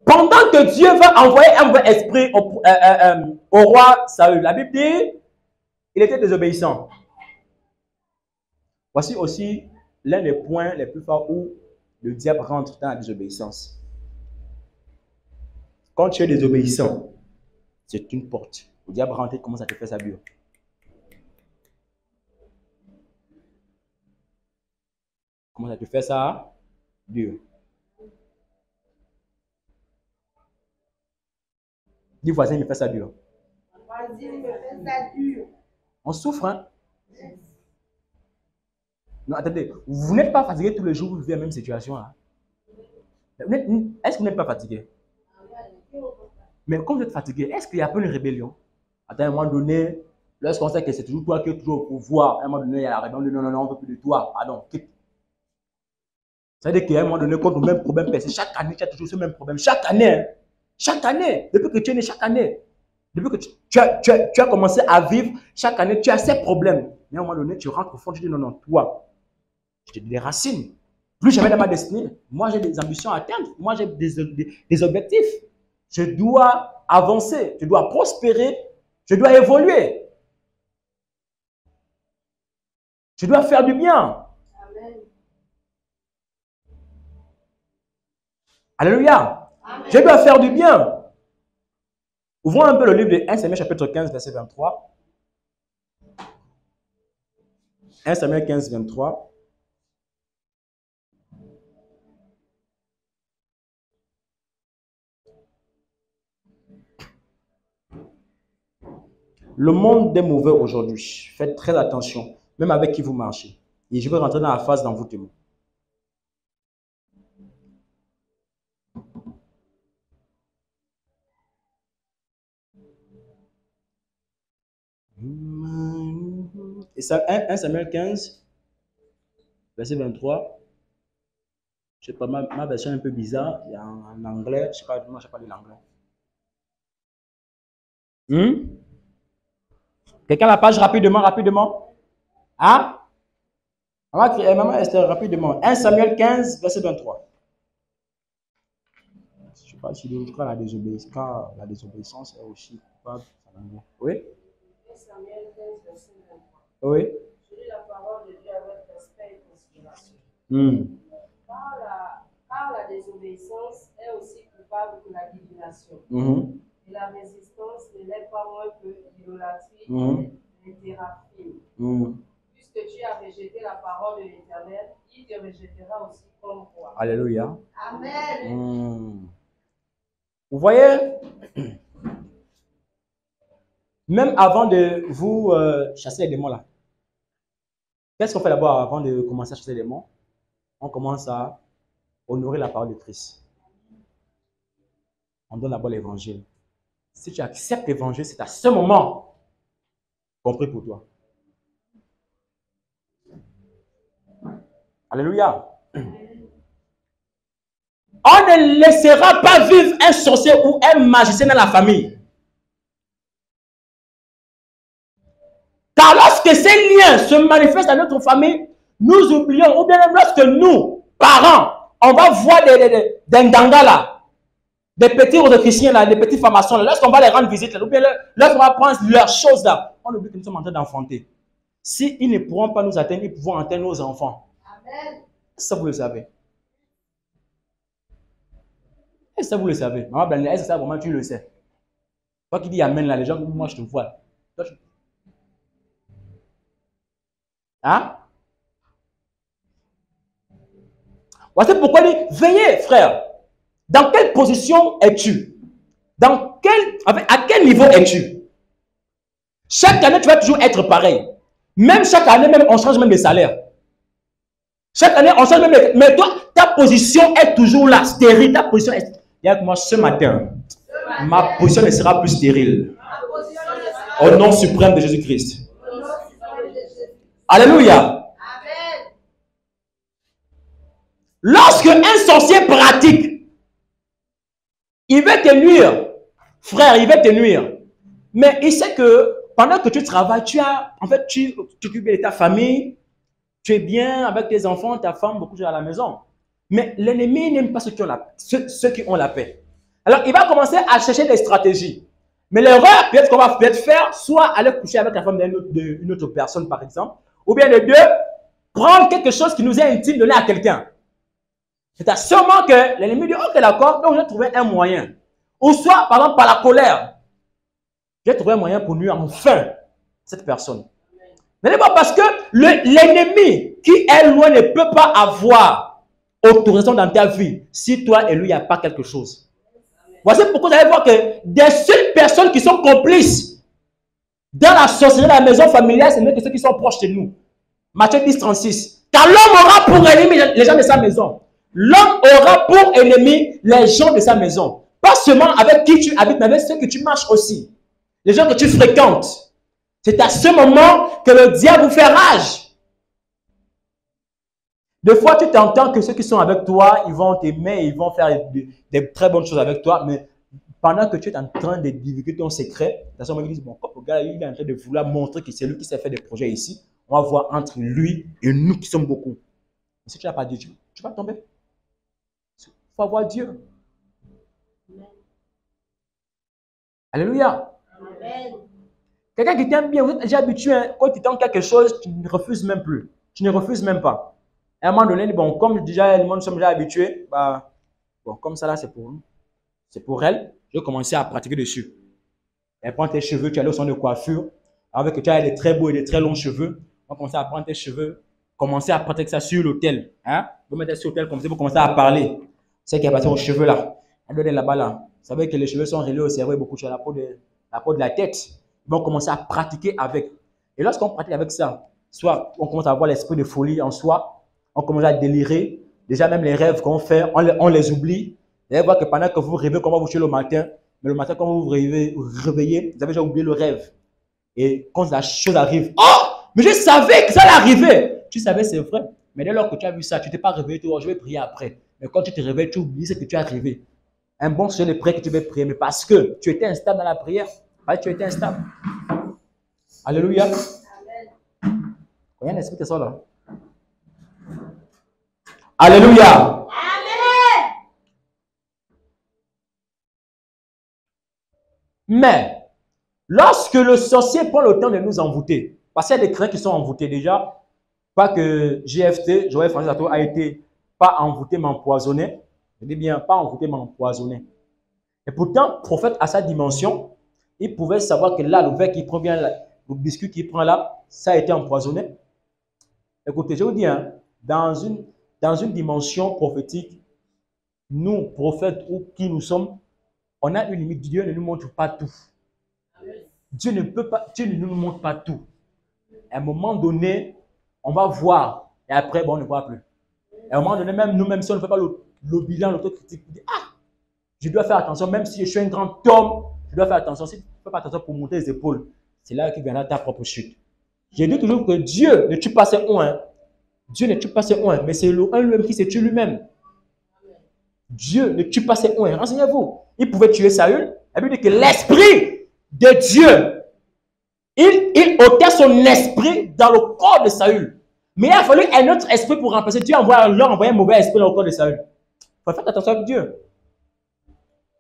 A: Pendant que Dieu va envoyer un vrai esprit au roi Saül, la Bible dit, il était désobéissant. Voici aussi l'un des points les plus forts où le diable rentre dans la désobéissance. Quand tu es désobéissant, c'est une porte. Le diable rentre et commence à te faire sa bulle. Comment ça te fait ça? Dieu. Dis voisin, il me fait ça dur. On souffre, hein? Non, attendez, vous n'êtes pas fatigué tous les jours, vous vivez la même situation. Hein? Est-ce que vous n'êtes pas fatigué? Mais quand vous êtes fatigué, est-ce qu'il y a pas une rébellion? À un moment donné, lorsqu'on sait que c'est toujours toi qui es toujours au pouvoir, à un moment donné, il y a la rébellion, non, on ne veut plus de toi, pardon, quitte. Ça veut dire qu'à un moment donné, quand le même problème persiste, chaque année, tu as toujours ce même problème. Chaque année, depuis que tu es né, chaque année, depuis que tu as commencé à vivre, chaque année, tu as ces problèmes. Mais à un moment donné, tu rentres au fond, tu dis non, toi, je te déracine. Plus jamais dans ma destinée. Moi, j'ai des ambitions à atteindre. Moi, j'ai des objectifs. Je dois avancer. Je dois prospérer. Je dois évoluer. Je dois faire du bien. Amen. Alléluia. Amen. Je dois faire du bien. Ouvrons un peu le livre de 1 Samuel chapitre 15, verset 23. 1 Samuel 15, 23. Le monde est mauvais aujourd'hui. Faites très attention, même avec qui vous marchez. Et je vais rentrer dans la phase d'envoûtement. Et ça, 1 Samuel 15, verset 23. Je sais pas, ma version est un peu bizarre. Il y a en anglais. Je sais pas, moi, je sais pas lire l'anglais. Quelqu'un la page rapidement, rapidement. Hein? Maman Esther, rapidement. 1 Samuel 15, verset 23. Je ne sais pas si la désobéissance est aussi coupable. Oui?
B: 1 Samuel 15, verset 23.
A: Oui.
B: Je lis la parole de Dieu avec respect et considération. Car la désobéissance est aussi coupable que la divination. Et la résistance ne l'est pas moins que l'idolâtrie et les théraphies. Puisque tu as rejeté la parole de l'Éternel, il te rejettera aussi comme roi.
A: Alléluia.
B: Amen.
A: Vous voyez, même avant de vous chasser les démons là, qu'est-ce qu'on fait d'abord avant de commencer à chasser les démons? On commence à honorer la parole de Christ. On donne d'abord l'évangile. Si tu acceptes l'évangile, c'est à ce moment qu'on prie pour toi. Alléluia. On ne laissera pas vivre un sorcier ou un magicien dans la famille. Car lorsque ces liens se manifestent dans notre famille, nous oublions, ou bien même lorsque nous, parents, on va voir des ngangas là, des petits chrétiens là, des petits formations là, lorsqu'on va les rendre visite là, ou bien lorsqu'on va prendre leurs choses là, on oublie que nous sommes en train d'enfanter. S'ils ne pourront pas nous atteindre, ils pourront atteindre nos enfants.
B: Amen.
A: Ça, vous le savez. Est-ce que vous le savez? Maman Blanelle, est-ce que ça vraiment tu le sais? Toi qui dis Amen là, les gens, moi je te vois. Hein? Voici pourquoi il dit, veillez frère. Dans quelle position es-tu? À quel niveau es-tu? Chaque année, tu vas toujours être pareil. Même chaque année, même, on change même les salaires. Chaque année, on change même les... Mais toi, ta position est toujours là, stérile. Ta position est... Regarde moi, ce matin, ma position ne sera plus stérile. Au nom suprême de Jésus-Christ. Alléluia.
B: Amen.
A: Lorsque un sorcier pratique, il va te nuire. Frère, il va te nuire. Mais il sait que pendant que tu travailles, tu t'occupes de ta famille, tu es bien avec tes enfants, ta femme, beaucoup de choses à la maison. Mais l'ennemi n'aime pas ceux qui ont la paix. Alors, il va commencer à chercher des stratégies. Mais l'erreur peut-être qu'on va peut-être faire, soit aller coucher avec la femme d'une autre personne, par exemple, ou bien les deux, prendre quelque chose qui nous est intime, donner à quelqu'un. C'est à ce moment que l'ennemi dit, ok, d'accord, donc j'ai trouvé un moyen. Ou soit, par exemple, par la colère. J'ai trouvé un moyen pour nuire enfin cette personne. Mais pas parce que l'ennemi qui est loin ne peut pas avoir autorisation dans ta vie si toi et lui, il n'y a pas quelque chose. Voici pourquoi vous allez voir que des seules personnes qui sont complices dans la sorcellerie de la maison familiale, ce n'est que ceux qui sont proches de nous. Matthieu 10, 36. Car l'homme aura pour ennemi les gens de sa maison. L'homme aura pour ennemi les gens de sa maison. Pas seulement avec qui tu habites, mais avec ceux que tu marches aussi. Les gens que tu fréquentes. C'est à ce moment que le diable vous fait rage. Des fois, tu t'entends que ceux qui sont avec toi, ils vont t'aimer, ils vont faire des très bonnes choses avec toi, mais pendant que tu es en train de divulguer ton secret, à ce moment, ils disent, bon, le gars, il est en train de vouloir montrer que c'est lui qui s'est fait des projets ici. On va voir entre lui et nous qui sommes beaucoup. Mais si tu n'as pas Dieu, tu vas tomber. Il faut avoir Dieu. Alléluia.
B: Amen.
A: Quelqu'un qui t'aime bien, vous êtes déjà habitué, hein, quand tu tentes quelque chose, tu ne refuses même plus. Tu ne refuses même pas. À un moment donné, bon, comme déjà, le monde sommes déjà habitués, bah, bon, comme ça là, c'est pour nous. C'est pour elle. Je vais commencer à pratiquer dessus. Elle prend tes cheveux, tu as le son de coiffure. Avec que tu as des très beaux et des très longs cheveux. On va commencer à prendre tes cheveux, commencer à pratiquer ça sur l'hôtel. Hein? Vous mettez sur l'hôtel comme ça, vous commencez à parler. C'est qui est passé aux cheveux là. Elle donne là-bas là. Vous savez que les cheveux sont reliés au cerveau et beaucoup sur la peau de la tête. Ils vont commencer à pratiquer avec. Et lorsqu'on pratique avec ça, soit on commence à avoir l'esprit de folie en soi, on commence à délirer. Déjà, même les rêves qu'on fait, on les oublie. Vous allez voir que pendant que vous rêvez, comment vous couchez le matin, mais le matin, quand vous vous réveillez, vous avez déjà oublié le rêve. Et quand la chose arrive, oh, Mais je savais que ça allait arriver. Tu savais, c'est vrai. Mais dès lors que tu as vu ça, tu ne t'es pas réveillé, tu dis, oh, je vais prier après. Mais quand tu te réveilles, tu oublies ce que tu as rêvé. Un bon sujet de prière que tu veux prier, mais parce que tu étais instable dans la prière. Parce que tu étais instable. Alléluia. Il y a un esprit qui sort là. Alléluia. Amen. Mais, lorsque le sorcier prend le temps de nous envoûter, parce qu'il y a des chrétiens qui sont envoûtés déjà, pas que GFT, Joël Francis Ato, a été pas envoûté mais empoisonné. Je dis bien, pas envoûté mais empoisonné. Et pourtant, prophète à sa dimension, il pouvait savoir que là, le verre qu'il prend bien, là, le biscuit qu'il prend là, ça a été empoisonné. Écoutez, je vous dis, hein, dans une dimension prophétique, nous, prophètes ou qui nous sommes, on a une limite. Dieu ne nous montre pas tout. Dieu ne nous montre pas tout. À un moment donné, on va voir et après, bon, on ne voit plus. À un moment donné, même nous-mêmes, si on ne fait pas le bilan, l'autocritique, on dit, ah, je dois faire attention, même si je suis un grand homme, je dois faire attention. Si tu ne fais pas attention pour monter les épaules, c'est là que viendra ta propre chute. J'ai dit toujours que Dieu ne tue pas ses oins. Dieu ne tue pas ses oins, mais c'est un lui-même qui se tue lui-même. Dieu ne tue pas ses oins. Renseignez-vous. Il pouvait tuer Saül. La Bible dit que l'esprit de Dieu, il ôtait son esprit dans le corps de Saül. Mais il a fallu un autre esprit pour remplacer. Dieu leur envoyé un mauvais esprit dans le corps de Saül. Il faut faire attention avec Dieu.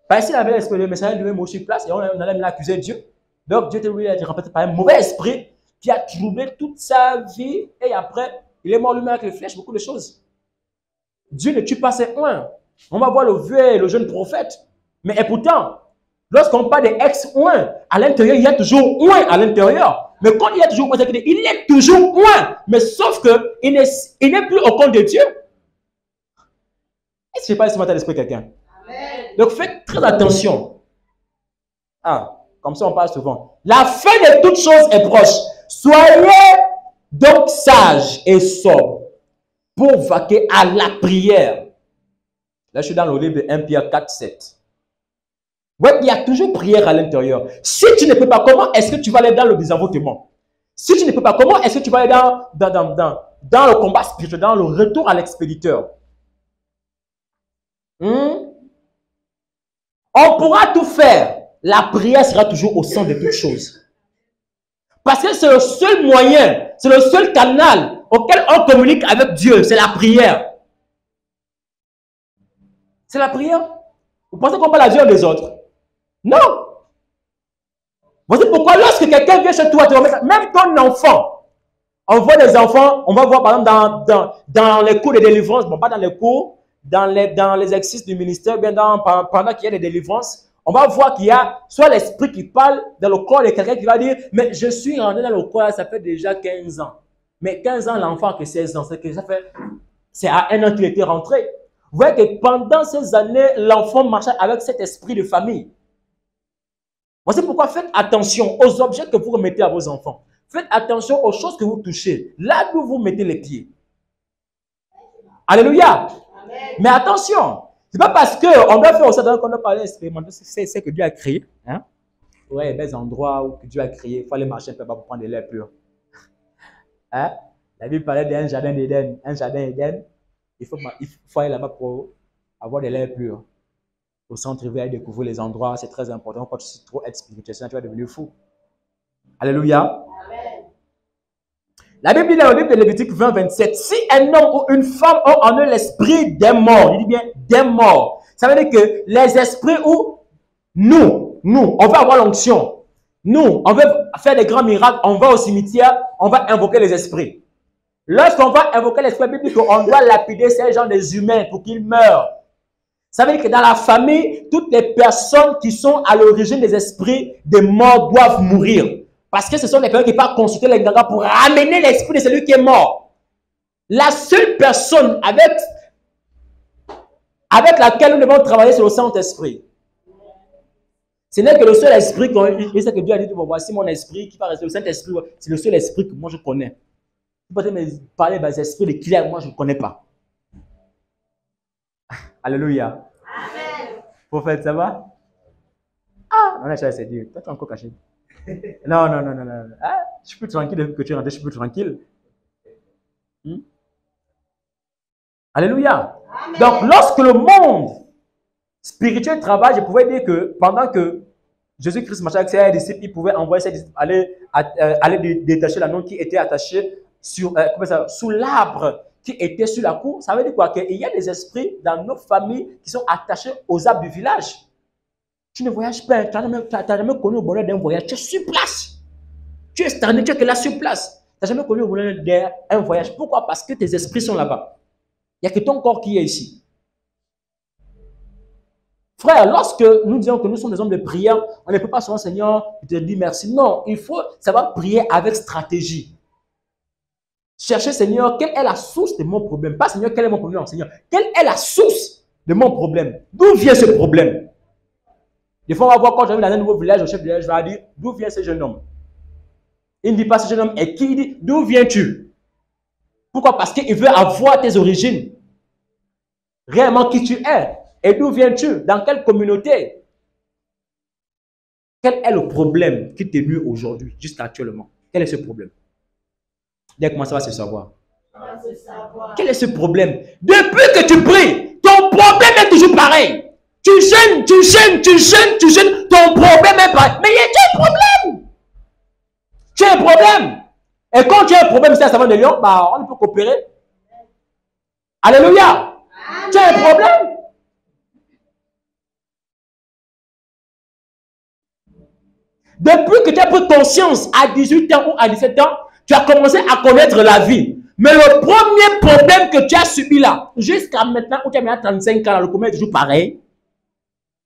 A: Parce qu'il avait l'esprit de Dieu, mais Saül lui-même aussi place et on allait l'accuser Dieu. Donc Dieu lui a remplacé par un mauvais esprit qui a troublé toute sa vie et après, il est mort lui-même avec les flèches, beaucoup de choses. Dieu ne tue pas ses oins. On va voir le vieux et le jeune prophète. Mais et pourtant, lorsqu'on parle des ex-oins, à l'intérieur, il y a toujours oin à l'intérieur. Mais quand il y a toujours oin, il est toujours oin. Mais sauf qu'il n'est plus au compte de Dieu. Est-ce que je ne sais pas si ce matin l'esprit quelqu'un? Donc faites très attention. Ah, comme ça on parle souvent. La fin de toutes choses est proche. Soyez donc sages et sobres pour vaquer à la prière. Là, je suis dans le livre de 1 Pierre 4, 7. Ouais, il y a toujours prière à l'intérieur. Si tu ne peux pas, comment est-ce que tu vas aller dans le désenvoûtement? Si tu ne peux pas, comment est-ce que tu vas aller dans le combat spirituel, dans le retour à l'expéditeur? On pourra tout faire. La prière sera toujours au centre de toutes choses. Parce que c'est le seul moyen, c'est le seul canal auquel on communique avec Dieu. C'est la prière. C'est la prière. Vous pensez qu'on parle à Dieu des autres? Non. Voici pourquoi lorsque quelqu'un vient chez toi, même ton enfant, on voit des enfants, on va voir par exemple dans les cours de délivrance, bon pas dans les cours, dans les exercices du ministère, bien pendant qu'il y a des délivrances, on va voir qu'il y a soit l'esprit qui parle dans le corps de quelqu'un qui va dire, mais je suis rentré dans le corps, ça fait déjà 15 ans. Mais 15 ans, l'enfant que 16 ans, c'est à 1 an qu'il était rentré. Vous voyez que pendant ces années, l'enfant marchait avec cet esprit de famille. Voici pourquoi faites attention aux objets que vous remettez à vos enfants. Faites attention aux choses que vous touchez. Là où vous mettez les pieds. Alléluia. Amen. Mais attention. Ce n'est pas parce qu'on doit faire aussi qu'on a parlé expérimenter. C'est que Dieu a créé. Hein? Ouais, il y a des endroits où Dieu a créé. Il faut aller marcher un peu pour prendre de l'air pur. Hein? La Bible parlait d'un jardin d'Éden. Un jardin d'Éden. Il faut aller là-bas pour avoir de l'air pur. Au centre, il va découvrir les endroits. C'est très important. Quand tu trop être spirituel, sinon tu vas devenir fou. Alléluia. Amen. La Bible dit dans le livre de Lévitique 20, 27, si un homme ou une femme ont en eux l'esprit des morts, il dit bien des morts, ça veut dire que les esprits où nous, on va avoir l'onction. Nous, on veut faire des grands miracles, on va au cimetière, on va invoquer les esprits. Lorsqu'on va invoquer l'esprit, la Bible dit qu'on doit lapider ces gens des humains pour qu'ils meurent. Ça veut dire que dans la famille, toutes les personnes qui sont à l'origine des esprits des morts doivent mourir. Parce que ce sont les personnes qui peuvent consulter les gagas pour ramener l'esprit de celui qui est mort. La seule personne avec laquelle nous devons travailler, c'est le Saint-Esprit. Ce n'est que le seul esprit, c'est que Dieu a dit, voici mon esprit qui va rester, le Saint-Esprit, c'est le seul esprit que moi je connais. Vous pouvez me parler des esprits de clair, moi je ne connais pas. Alléluia. Amen. Prophète, ça va? Ah, on a c'est Dieu. Toi, tu es encore caché. Non, non, non, non, non. Ah, je suis plus tranquille depuis que tu es rentré, je suis plus tranquille. Alléluia. Amen. Donc, lorsque le monde spirituel travaille, je pouvais dire que pendant que Jésus-Christ marchait avec ses disciples, il pouvait envoyer ses disciples aller détacher l'anneau qui était attaché sous l'arbre qui était sur la cour. Ça veut dire quoi? Qu'il y a des esprits dans nos familles qui sont attachés aux arbres du village. Tu ne voyages pas, tu n'as jamais connu le bonheur d'un voyage, tu es sur place. Tu es stagné, tu es que là sur place. Tu n'as jamais connu le bonheur d'un voyage. Pourquoi? Parce que tes esprits sont là-bas. Il n'y a que ton corps qui est ici. Frère, lorsque nous disons que nous sommes des hommes de prière, on ne peut pas seulement, Seigneur, je te dis merci. Non, il faut savoir prier avec stratégie. Chercher, Seigneur, quelle est la source de mon problème? Pas, Seigneur, quel est mon problème? Non, Seigneur, quelle est la source de mon problème? D'où vient ce problème? Des fois, on va voir quand j'arrive dans un nouveau village, le chef de village va dire, d'où vient ce jeune homme? Il ne dit pas ce jeune homme est qui? Il dit, d'où viens-tu? Pourquoi? Parce qu'il veut avoir tes origines. Réellement qui tu es. Et d'où viens-tu? Dans quelle communauté? Quel est le problème qui t'est venu aujourd'hui, jusqu'à actuellement? Quel est ce problème? Dès comment ça va se savoir? Quel est ce problème? Depuis que tu pries, ton problème est toujours pareil. Tu jeûnes, ton problème est pareil. Mais tu as un problème. Tu as un problème. Et quand tu as un problème, c'est à Savane de Lyon, bah, on ne peut coopérer. Alléluia. Amen. Tu as un problème. Depuis que tu as pris conscience à 18 ans ou à 17 ans, tu as commencé à connaître la vie. Mais le premier problème que tu as subi là, jusqu'à maintenant où tu as maintenant 35 ans, le problème est toujours pareil.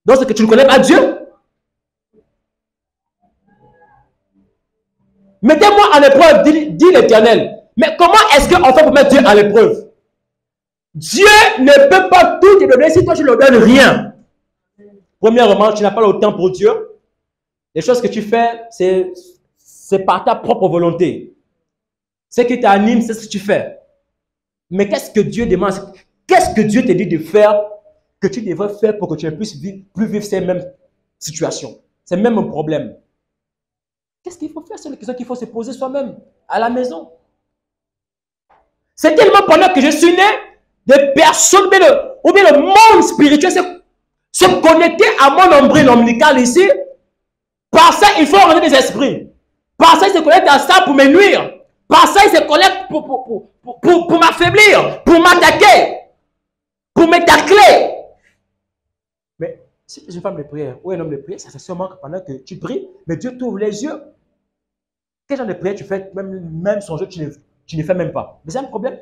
A: Donc c'est que tu ne connais pas Dieu. Mettez-moi en épreuve, dit l'Éternel. Mais comment est-ce qu'on fait pour mettre Dieu en épreuve? Dieu ne peut pas tout te donner si toi tu ne lui donnes rien. Premièrement, tu n'as pas le temps pour Dieu. Les choses que tu fais, c'est par ta propre volonté. Ce qui t'anime, c'est ce que tu fais. Mais qu'est-ce que Dieu demande? Qu'est-ce que Dieu te dit de faire que tu devrais faire pour que tu ne puisses plus vivre ces mêmes situations, ces mêmes problèmes? Qu'est-ce qu'il faut faire? C'est la question qu'il faut se poser soi-même à la maison. C'est tellement pendant que je suis né, des personnes, ou bien le monde spirituel se connecter à mon nombril ombilical ici. Par ça, il faut rentrer des esprits. Par ça, il se connecte à ça pour me nuire. Par ça, il se connecte pour m'affaiblir, pour m'attaquer, pour me tacler. Mais si tu es une femme de prière ou un homme de prière, ça c'est sûrement que pendant que tu pries, mais Dieu t'ouvre les yeux. Quel genre de prière tu fais? Même son jeu, tu ne fais même pas. Mais c'est un problème.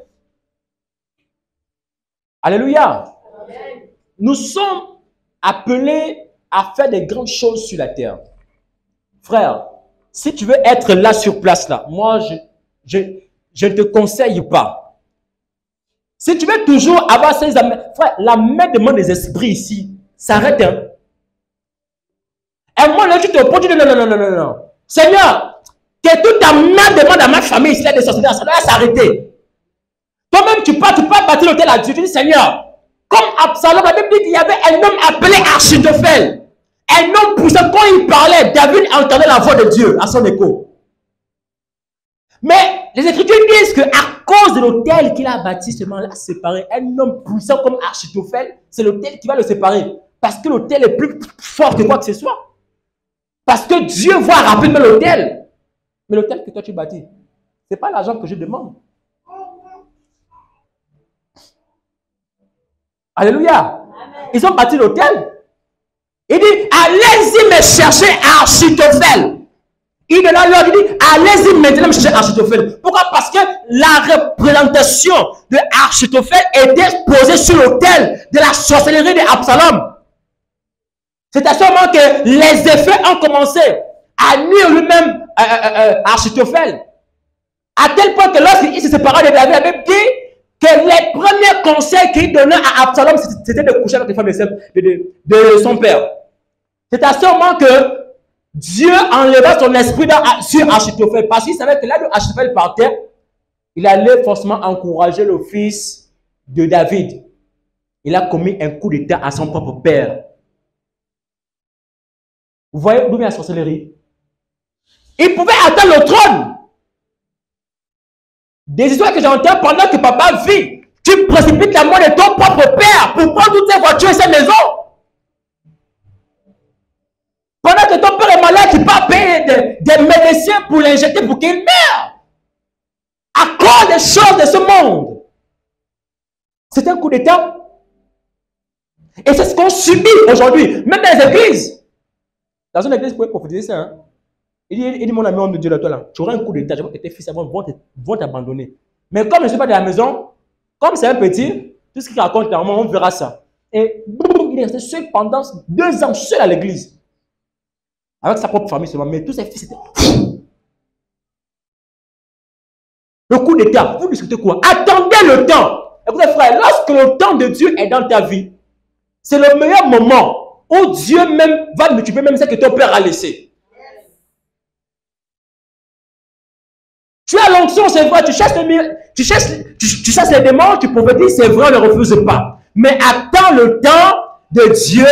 A: Alléluia. Amen. Nous sommes appelés à faire des grandes choses sur la terre. Frère, si tu veux être là sur place, là, moi, je ne te conseille pas. Si tu veux toujours avoir ces amis, frère, la main de des esprits ici s'arrête. Hein? Et moi, là, tu te poses, tu dis non. Seigneur, que toute ta main demande à ma famille ici, là, de sortir, ça doit s'arrêter. Toi-même, tu pars bâtir l'hôtel à Dieu. Tu dis, Seigneur, comme Absalom, la Bible dit qu'il y avait un homme appelé Achitophel. Un homme puissant, quand il parlait, David entendait la voix de Dieu à son écho. Mais les Écritures disent qu'à cause de l'autel qu'il a bâti, seulement là, séparé, un homme puissant comme Achitophel, c'est l'autel qui va le séparer. Parce que l'autel est plus fort que quoi que ce soit. Parce que Dieu voit rapidement l'autel. Mais l'autel que toi tu bâtis, ce n'est pas l'argent que je demande. Alléluia. Amen. Ils ont bâti l'autel. Il dit, allez-y me chercher Achitophel. Il est là, il dit, allez-y maintenant me chercher Achitophel. Pourquoi? Parce que la représentation de Achitophel était posée sur l'autel de la sorcellerie d'Absalom. C'était seulement que les effets ont commencé à nuire lui-même Achitophel. À tel point que lorsqu'il se sépara de David, il avait dit que les premiers conseils qu'il donnait à Absalom, c'était de coucher avec les femmes de son père. C'est à ce moment que Dieu enleva son esprit sur Achitophel. Parce qu'il savait que là où Achitophel partait, il allait forcément encourager le fils de David. Il a commis un coup d'état à son propre père. Vous voyez d'où vient la sorcellerie? Il pouvait atteindre le trône. Des histoires que j'entends pendant que papa vit. Tu précipites la mort de ton propre père pour prendre toutes ses voitures et ses maisons. Pendant que ton père est malade, tu peux payer des médecins pour l'injecter pour qu'il meure. À cause des choses de ce monde. C'est un coup d'État. Et c'est ce qu'on subit aujourd'hui, même dans les églises. Dans une église, vous pouvez prophétiser ça. Hein? Il dit, mon ami, homme de Dieu, là, toi, là, tu auras un coup d'État, je vois que tes fils vont t'abandonner. Mais comme je ne suis pas de la maison, comme c'est un petit, tout ce qu'il raconte, on verra ça. Et boum, il est resté seul pendant 2 ans, seul à l'église. Avec sa propre famille seulement, mais tous ses fils étaient... Le coup d'État, vous discutez quoi? Attendez le temps. Écoutez frère, lorsque le temps de Dieu est dans ta vie, c'est le meilleur moment où Dieu même va multiplier même ce que ton père a laissé. Tu as l'onction, c'est vrai, tu chasses les démons, tu prophétises, c'est vrai, on ne refuse pas. Mais attends le temps de Dieu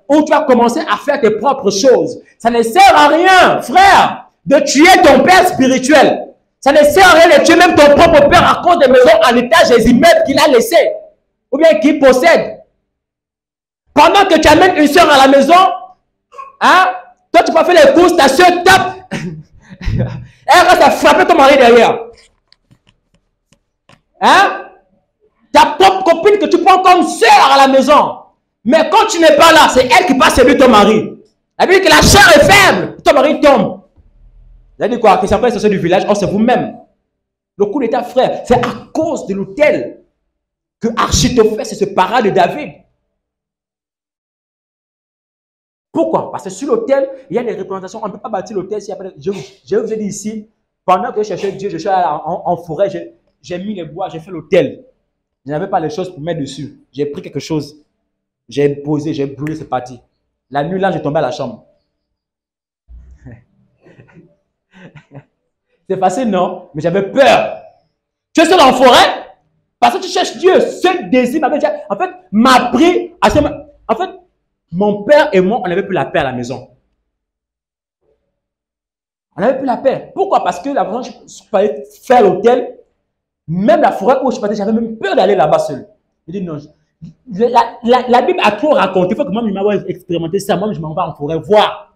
A: où tu vas commencer à faire tes propres choses. Ça ne sert à rien, frère, de tuer ton père spirituel. Ça ne sert à rien de tuer même ton propre père à cause des maisons en étage des immeubles qu'il a laissés. Ou bien qu'il possède. Pendant que tu amènes une soeur à la maison, hein, toi tu peux faire les courses, ta soeur tape. Elle reste à frapper ton mari derrière. Hein? Ta propre copine que tu prends comme soeur à la maison. Mais quand tu n'es pas là, c'est elle qui passe séduire ton mari. Elle dit que la chair est faible, ton mari tombe. Elle dit quoi? Que c'est après du village, oh c'est vous-même. Le coup d'État, frère, c'est à cause de l'autel que Achitophel se sépara de David. Pourquoi? Parce que sur l'autel, il y a des représentations. On ne peut pas bâtir l'autel. Je vous ai dit ici, pendant que je cherchais Dieu, je suis allé en forêt, j'ai mis les bois, j'ai fait l'autel. Je n'avais pas les choses pour mettre dessus. J'ai pris quelque chose, j'ai posé, j'ai brûlé, c'est parti. La nuit, là, j'ai tombé à la chambre. C'est facile, non? Mais j'avais peur. Tu es seul en forêt parce que tu cherches Dieu. Ce désir, en fait, m'a pris. En fait, mon père et moi, on n'avait plus la paix à la maison. On n'avait plus la paix. Pourquoi? Parce que la fois où je suis faire l'hôtel, même la forêt où je suis parti, j'avais même peur d'aller là-bas seul. Je dis non. La Bible a trop raconté. Il faut que moi, je m'aille expérimenter ça. Moi, je m'en vais en forêt voir.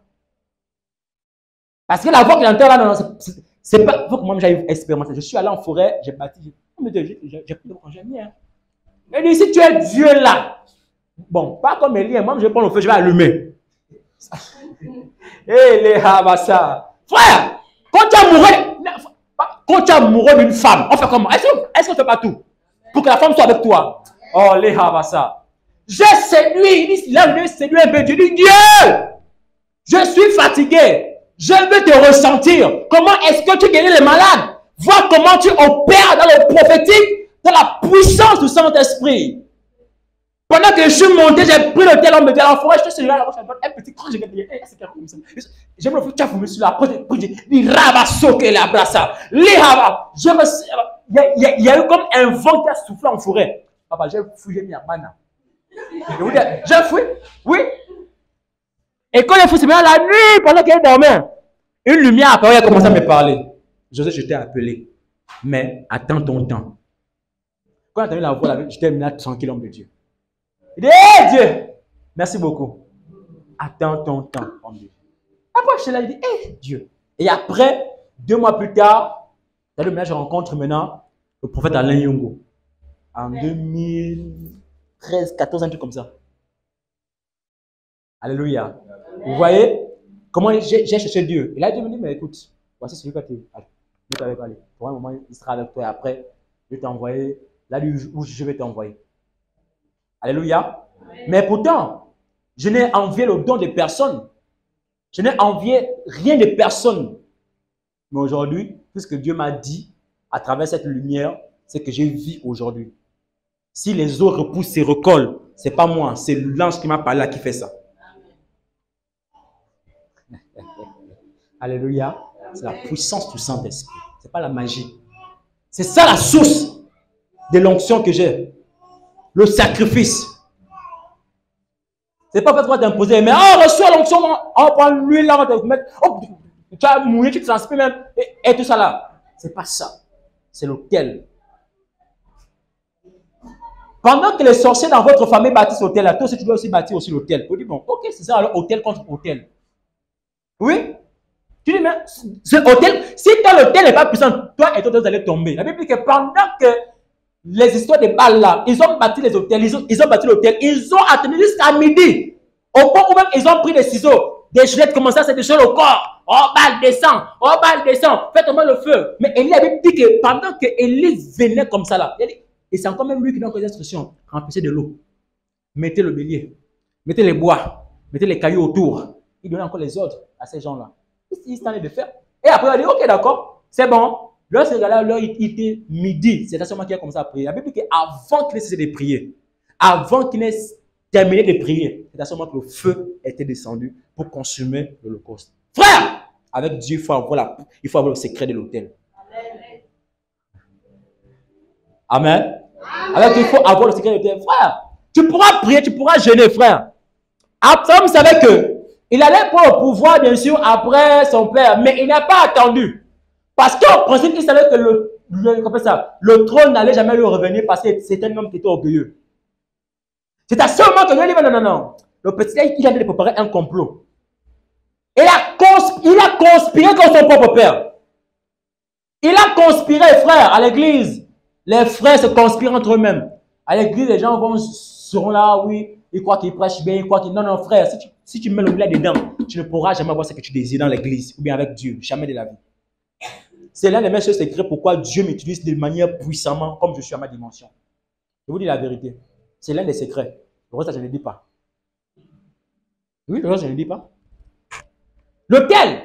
A: Parce que la voix que j'entends là, non, c'est pas. Il faut que moi, j'aille expérimenter. Je suis allé en forêt, j'ai bâti. J'ai pris le congé. Il dit si tu es Dieu là, bon, pas comme Élie, moi, je vais prendre le feu, je vais allumer. Hé, les Habassa. Frère, quand tu as mouru d'une femme, on fait comment? Est-ce qu'on ne fait pas tout pour que la femme soit avec toi? Oh, les Habassa. J'ai séduit, il dit, là, je séduit un peu. Je dis, Dieu, je suis fatigué. Je veux te ressentir. Comment est-ce que tu guéris les malades? Vois comment tu opères dans le prophétique, dans la puissance du Saint-Esprit. Pendant que je suis monté, j'ai pris le tel, on me dit à la forêt, je suis là, un petit cran, je me dis, c'est comme ça. Je me fais fumé sur la porte, je dis, rabasso que la brassa, les rabas. Il y a eu comme un vent qui a soufflé en forêt. Papa, j'ai fouillé, j'ai mis à bana. J'ai fouillé, oui. Et quand il faut se mettre la nuit, pendant qu'elle dormait, une lumière apparaît, elle a commencé à me parler. José, je t'ai appelé, mais attends ton temps. Quand j'ai entendu la voix, j'étais là tranquille, homme de Dieu. Il dit, hé Dieu, merci beaucoup. Attends ton temps, homme de Dieu. Après, je suis là, il dit, hé Dieu. Et après, 2 mois plus tard, je rencontre maintenant le prophète Alain Yongo. En 2013, 14, un truc comme ça. Alléluia. Vous voyez comment j'ai cherché Dieu. Et là, Dieu me dit, mais écoute, voici celui qui t'a parlé. Pour un moment, il sera avec toi et après, je vais t'envoyer là où je vais t'envoyer. Alléluia. Mais pourtant, je n'ai envié le don de personne. Je n'ai envié rien de personne. Mais aujourd'hui, tout ce que Dieu m'a dit à travers cette lumière, c'est que je vis aujourd'hui. Si les eaux repoussent et recollent, ce n'est pas moi, c'est l'ange qui m'a parlé là qui fait ça. Alléluia. C'est la puissance du Saint-Esprit. Ce n'est pas la magie. C'est ça la source de l'onction que j'ai. Le sacrifice. Ce n'est pas fait pour t'imposer, mais on reçoit l'onction, on prend l'huile là, on va te mettre. Oh, Tu as mouillé, tu transpires même, et tout ça là. C'est pas ça. C'est l'autel. Pendant que les sorciers dans votre famille bâtissent l'autel, là, toi aussi, tu dois aussi bâtir aussi l'autel. Tu dis, bon, ok, c'est ça, alors autel contre autel. Oui? Tu dis, mais ce autel, si toi, l'autel n'est pas puissant, toi et toi, vous allez tomber. La Bible dit que pendant que les histoires de balles là, ils ont bâti les hôtels, ils ont bâti l'hôtel, ils ont attendu jusqu'à midi. Au point où même ils ont pris des ciseaux, des gilettes, commencé à se déchirer le corps. Oh, balle descend, oh, balle descend, faites tomber le feu. Mais Élie avait dit que pendant que Élie venait comme ça là, et c'est encore même lui qui donne les instructions, remplissez de l'eau, mettez le bélier, mettez les bois, mettez les cailloux autour. Il donnait encore les ordres à ces gens là. Ils s'en allaient de faire. Et après, il a dit, ok, d'accord, c'est bon. Lorsque là, il était midi, c'est à ce moment qu'il a commencé à prier. La Bible dit qu'avant qu'il ait cessé de prier, avant qu'il ait terminé de prier, c'est à ce moment que le feu était descendu pour consumer l'Holocauste. Frère, avec Dieu, il faut avoir le secret de l'autel. Amen. Avec Dieu, il faut avoir le secret de l'autel. Frère, tu pourras prier, tu pourras jeûner, frère. Absalom savait qu'il allait prendre le pouvoir, bien sûr, après son père, mais il n'a pas attendu. Parce qu'en principe, il savait que le trône n'allait jamais lui revenir parce que c'était un homme qui était orgueilleux. C'est à ce moment que lui dit, non. Le petit, il allait préparer un complot. Il a conspiré contre son propre père. Il a conspiré, frère, à l'église. Les frères se conspirent entre eux-mêmes. À l'église, les gens seront là, oui, ils croient qu'ils prêchent bien, ils croient qu'ils... Non, frère, si tu mets le blé dedans, tu ne pourras jamais avoir ce que tu désires dans l'église ou bien avec Dieu. Jamais de la vie. C'est l'un des meilleurs secrets pourquoi Dieu m'utilise de manière puissamment comme je suis à ma dimension. Je vous dis la vérité. C'est l'un des secrets. Le reste, je ne le dis pas. Oui, le reste, je ne le dis pas. L'autel.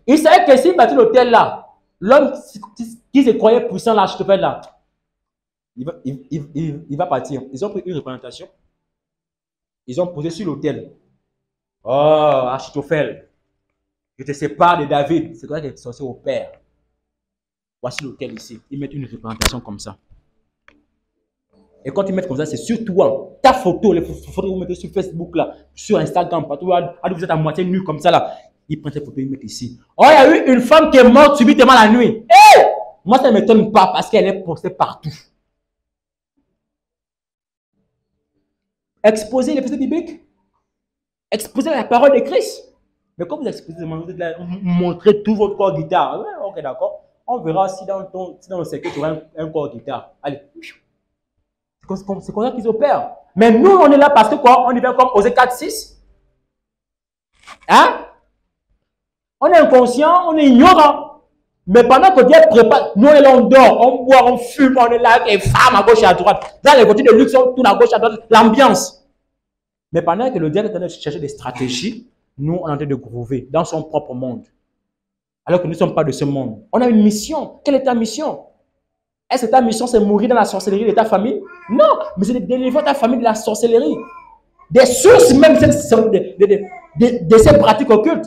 A: Il savait que s'il bâtit l'autel là, l'homme qui se croyait puissant là, je te fais là, il va partir. Ils ont pris une représentation. Ils ont posé sur l'autel. Oh, Achitophel, je te sépare de David. C'est quoi qui est censé au père. Voici l'autel ici. Ils mettent une représentation comme ça. Et quand ils mettent comme ça, c'est sur toi. Ta photo, les photos que vous mettez sur Facebook, là, sur Instagram, partout, vous êtes à moitié nu comme ça, là. Ils prennent ces photos, ils mettent ici. Oh, il y a eu une femme qui est morte subitement la nuit. Hey! Moi, ça ne m'étonne pas parce qu'elle est postée partout. Exposer les versets bibliques. Exposer la parole de Christ. Mais quand vous exposez, vous montrez tout votre corps guitare. Ouais, ok, d'accord. On verra si dans le secret, tu auras un corps guitare. Allez. C'est comme ça qu'ils opèrent. Mais nous, on est là parce que quoi? On y va comme Osée 4:6. Hein? On est inconscient, on est ignorant. Mais pendant que Dieu prépare, nous, on est là, on dort, on boit, on fume, on est là avec les femmes à gauche et à droite. Dans les voitures de luxe, on tourne à gauche et à droite. L'ambiance. Mais pendant que le diable est en train de chercher des stratégies, nous, on est en train de groover dans son propre monde. Alors que nous ne sommes pas de ce monde. On a une mission. Quelle est ta mission? Est-ce que ta mission, c'est mourir dans la sorcellerie de ta famille? Non, mais c'est de délivrer ta famille de la sorcellerie. Des sources même de ces pratiques occultes.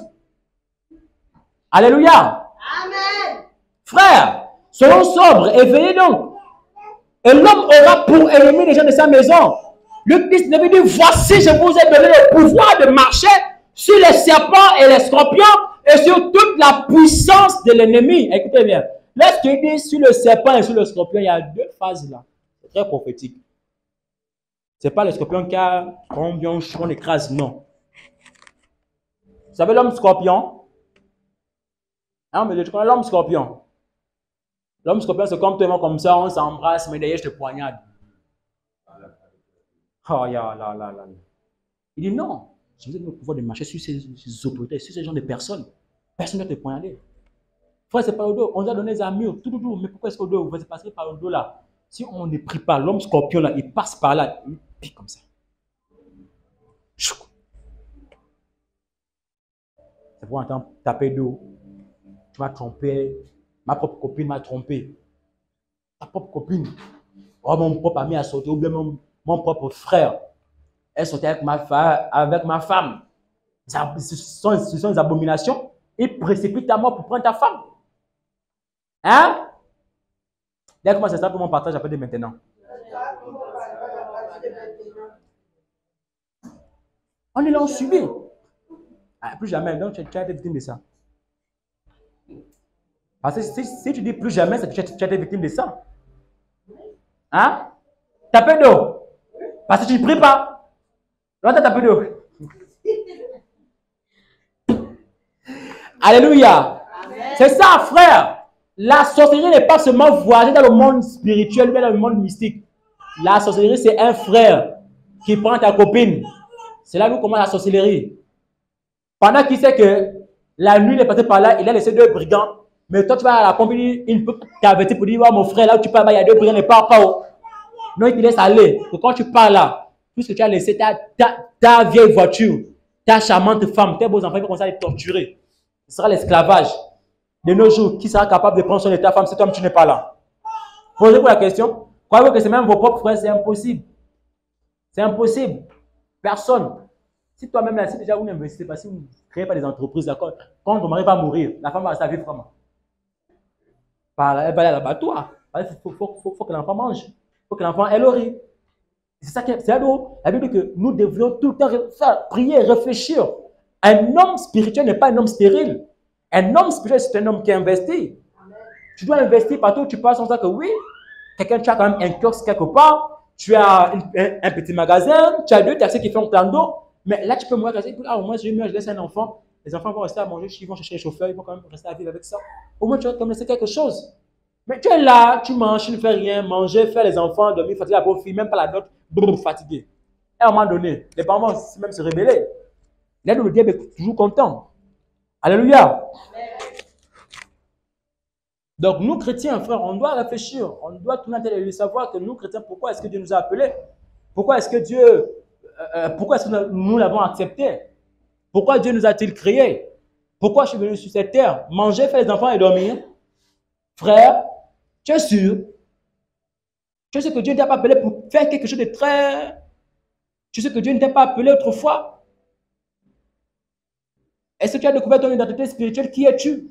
A: Alléluia. Amen. Frère, soyons sobres et veillez donc. Et l'homme aura pour ennemi les gens de sa maison. Le Christ lui dit, voici, je vous ai donné le pouvoir de marcher sur les serpents et les scorpions et sur toute la puissance de l'ennemi. Écoutez bien. Lorsqu'il dit sur le serpent et sur le scorpion, il y a deux phases là. C'est très prophétique. Ce n'est pas le scorpion qui a combien on écrase, non. Vous savez l'homme scorpion? Hein, mais tu connais l'homme scorpion? L'homme scorpion, c'est comme toi, comme ça, on s'embrasse, mais derrière, je te poignarde. Oh, là. Il dit non. Je vous ai donné le pouvoir de marcher sur ces autorités, sur ces gens de personnes. Personne ne va te poignarder. Frère, c'est par le dos. On nous a donné des armures, tout. Mais pourquoi est-ce qu'au dos, vous passez par le dos là? Si on ne prie pas, l'homme scorpion là, il passe par là, il pique comme ça. C'est pour entendre taper d'eau. Tu m'as trompé. Ma propre copine m'a trompé. Ta propre copine. Oh, mon propre ami a sauté. Ou bien mon propre frère. Elle sautait avec ma femme. Ce sont des abominations. Il précipite ta mort pour prendre ta femme. Hein? Dès comment c'est ça pour mon partage après de maintenant. On est là, on subit. Ah, plus jamais. Donc, tu as été victime de ça. Parce que si tu dis plus jamais, c'est que tu as été victime de ça. Hein? T'as peu d'eau. Parce que tu ne pries pas. Donc, t'as peu d'eau. Alléluia. C'est ça, frère. La sorcellerie n'est pas seulement voyager dans le monde spirituel, mais dans le monde mystique. La sorcellerie, c'est un frère qui prend ta copine. C'est là où commence la sorcellerie. Pendant qu'il sait que la nuit, il est passé par là, il a laissé 2 brigands. Mais toi, tu vas à la compagnie, il peut t'avertir pour dire, oh, mon frère, là où tu pars, il y a 2 brigands, ne pars pas. Oh. Non, il te laisse aller. Que quand tu pars là, puisque tu as laissé ta vieille voiture, ta charmante femme, tes beaux enfants, ils vont commencer à les torturer. Ce sera l'esclavage. De nos jours, qui sera capable de prendre soin de ta femme si toi, tu n'es pas là? Posez-vous la question. Croyez-vous que c'est même vos propres frères? C'est impossible. C'est impossible. Personne. Si toi-même, là, si déjà vous n'investissez pas, si vous ne créez pas des entreprises, d'accord, quand ton mari va mourir, la femme va rester à vivre comment? Elle va aller à l'abattoir. Il faut que l'enfant mange. Il faut que l'enfant ait le riz. C'est ça qui est. C'est la Bible que nous devrions tout le temps faire, prier, réfléchir. Un homme spirituel n'est pas un homme stérile. Un homme spirituel, c'est un homme qui investit. Tu dois investir partout où tu passes, sans ça que oui, tu as quand même un kiosque quelque part, tu as un petit magasin, tu as 2 taxis qui font plein d'eau, mais là tu peux mourir, au moins je laisse un enfant, les enfants vont rester à manger, ils vont chercher les chauffeurs, ils vont quand même rester à vivre avec ça. Au moins tu vas quand même laisser quelque chose. Mais tu es là, tu manges, tu ne fais rien, manger, faire les enfants, dormir, fatiguer la pauvre fille, même pas la note, fatigué. Et à un moment donné, les parents vont même se rébeller. Là, le diable est toujours content. Alléluia. Donc, nous chrétiens, frères, on doit réfléchir. On doit tourner la tête et savoir que nous chrétiens, pourquoi est-ce que Dieu nous a appelés? Pourquoi est-ce que nous l'avons accepté? Pourquoi Dieu nous a-t-il créés? Pourquoi je suis venu sur cette terre? Manger, faire les enfants et dormir? Frère, tu es sûr? Tu sais que Dieu ne t'a pas appelé pour faire quelque chose de très... Tu sais que Dieu ne t'a pas appelé autrefois? Est-ce que tu as découvert ton identité spirituelle? Qui es-tu?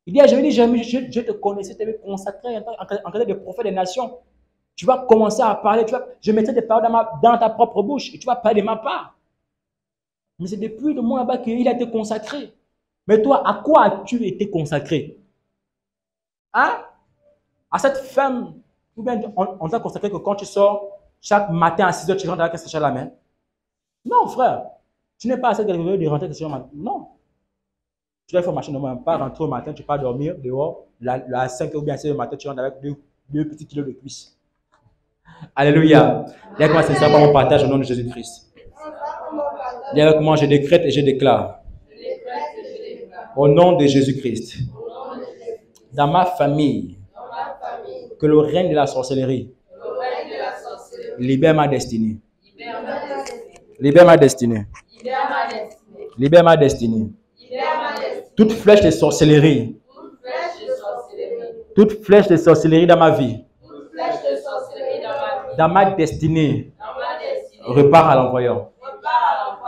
A: Il dit, je te connaissais, je t'avais consacré en tant que prophète des nations. Tu vas commencer à parler, je mettrai des paroles dans ta propre bouche et tu vas parler de ma part. Mais c'est depuis le moment là-bas qu'il a été consacré. Mais toi, à quoi as-tu été consacré? Hein? À cette femme, ou bien on t'a consacré que quand tu sors, chaque matin à 6 h, tu rentres avec un sachet à la main? Non, frère. Tu n'es pas assez de rentrer avec un sachet à la main. Non. Tu dois faire marcher normalement, pas rentrer au matin, tu pars dormir dehors, à 5 h ou bien à 6 h du matin, tu rentres avec 2 petits kilos de cuisses. Alléluia. Dis avec moi, c'est ça, mon partage au nom de Jésus-Christ. Dis avec moi, je décrète et je déclare. Au nom de Jésus-Christ. Dans ma famille, que le règne de la sorcellerie libère ma destinée. Libère ma destinée. Libère ma destinée. Toute flèche de sorcellerie. Toute flèche de sorcellerie dans ma vie. Dans ma destinée. Repart à l'envoyeur.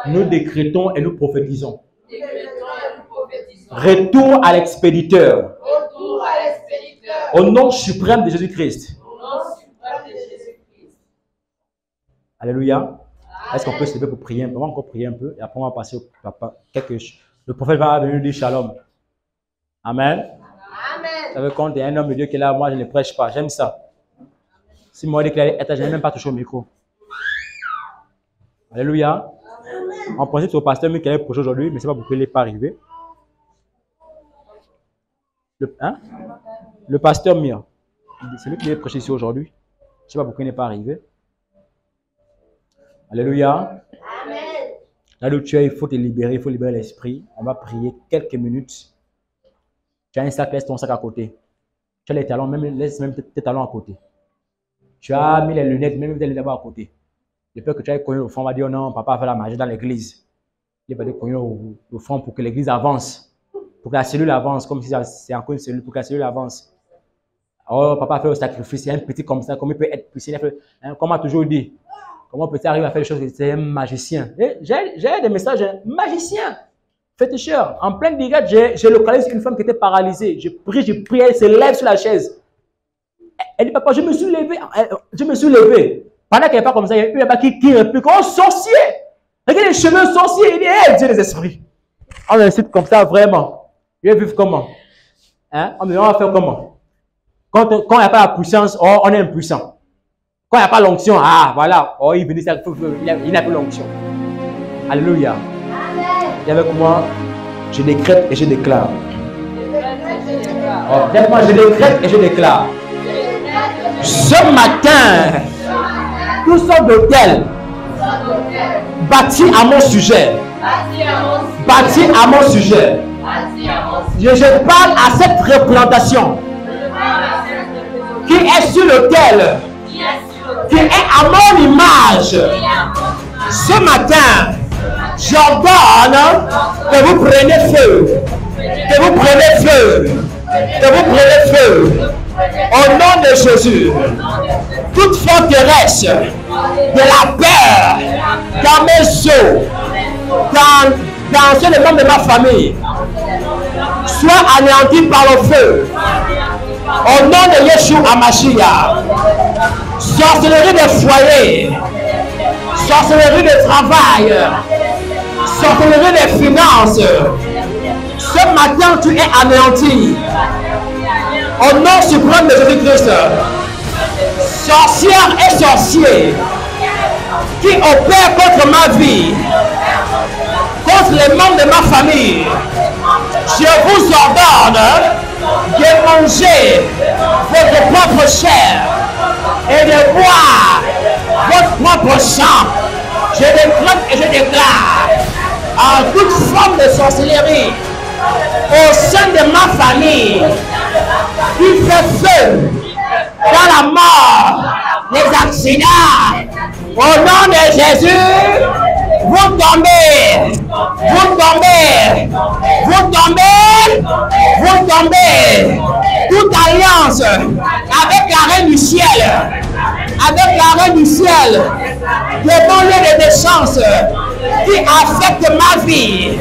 A: Nous décrétons et nous prophétisons. Retour à l'expéditeur. Au nom suprême de Jésus-Christ. Alléluia. Est-ce qu'on peut se lever pour prier un peu? On va encore prier un peu et après on va passer au papa. Le prophète va venir dire shalom. Amen. Vous savez, quand il y a un homme de Dieu qui est là, moi je ne prêche pas. J'aime ça. Si moi je n'ai même pas touché au micro. Alléluia. On pensait que c'est au pasteur qui allait prêcher aujourd'hui, mais ce n'est pas pourquoi il n'est pas arrivé. Le pasteur Mia, c'est lui qui allait prêcher ici aujourd'hui. Je ne sais pas pourquoi il n'est pas arrivé. Alléluia. Amen. Là où tu es, il faut te libérer, il faut libérer l'esprit. On va prier quelques minutes. Tu as un sac, laisse ton sac à côté. Tu as les talons, laisse même tes talons à côté. Tu as mis les lunettes, même les lunettes à côté. De peur que tu ailles cogner au fond, on va dire non, papa a fait la magie dans l'église. Il va dire cogner au fond pour que l'église avance. Pour que la cellule avance, comme si c'est encore une cellule, pour que la cellule avance. Oh, papa a fait le sacrifice, il y a un petit comme ça, comment il peut être puissant, comme on m'a toujours dit. Comment peut-il arriver à faire des choses? C'est un magicien. J'ai des messages, magicien, féticheur. En pleine direct, j'ai localisé une femme qui était paralysée. Je prie, elle se lève sur la chaise. Elle dit, papa, je me suis levé. Pendant qu'elle n'est pas comme ça, il y a une là-bas qui réplique, oh, sorcier! Regarde les chemins sorciers. Il dit, hey, Dieu des esprits. On incite comme ça, vraiment. Je vais vivre comment? Hein? On va faire comment? Quand il n'y a pas la puissance, oh, on est impuissant. Quand il n'y a pas l'onction, ah voilà, oh, il venait, il n'a plus l'onction. Alléluia. Et avec moi, je décrète et je déclare. Oh, avec moi, je décrète et je déclare. Ce matin, toutes sortes d'hôtels bâtis à mon sujet. Bâtis à mon sujet. Je parle à cette replantation qui est sur l'autel, qui est à mon image. Ce matin, j'ordonne que vous preniez feu, que vous preniez feu, que vous preniez feu. Au nom de Jésus, toute forteresse de la peur dans mes os, dans ceux des membres de ma famille, soit anéantie par le feu. Au nom de Yeshua Hamashiach, sorcellerie de foyer, sorcellerie de travail, sorcellerie de finances, ce matin tu es anéanti. Au nom suprême de Jésus-Christ, sorcières et sorciers qui opèrent contre ma vie, contre les membres de ma famille, je vous ordonne de manger votre propre chair et de boire votre propre sang. Je décrète et je déclare à toute forme de sorcellerie au sein de ma famille qui fait feu dans la mort, les accidents, au nom de Jésus, vous tombez, vous tombez, vous tombez, vous tombez. Toute alliance avec la reine du ciel, avec la reine du ciel, de mon lieu de naissance, qui affecte ma vie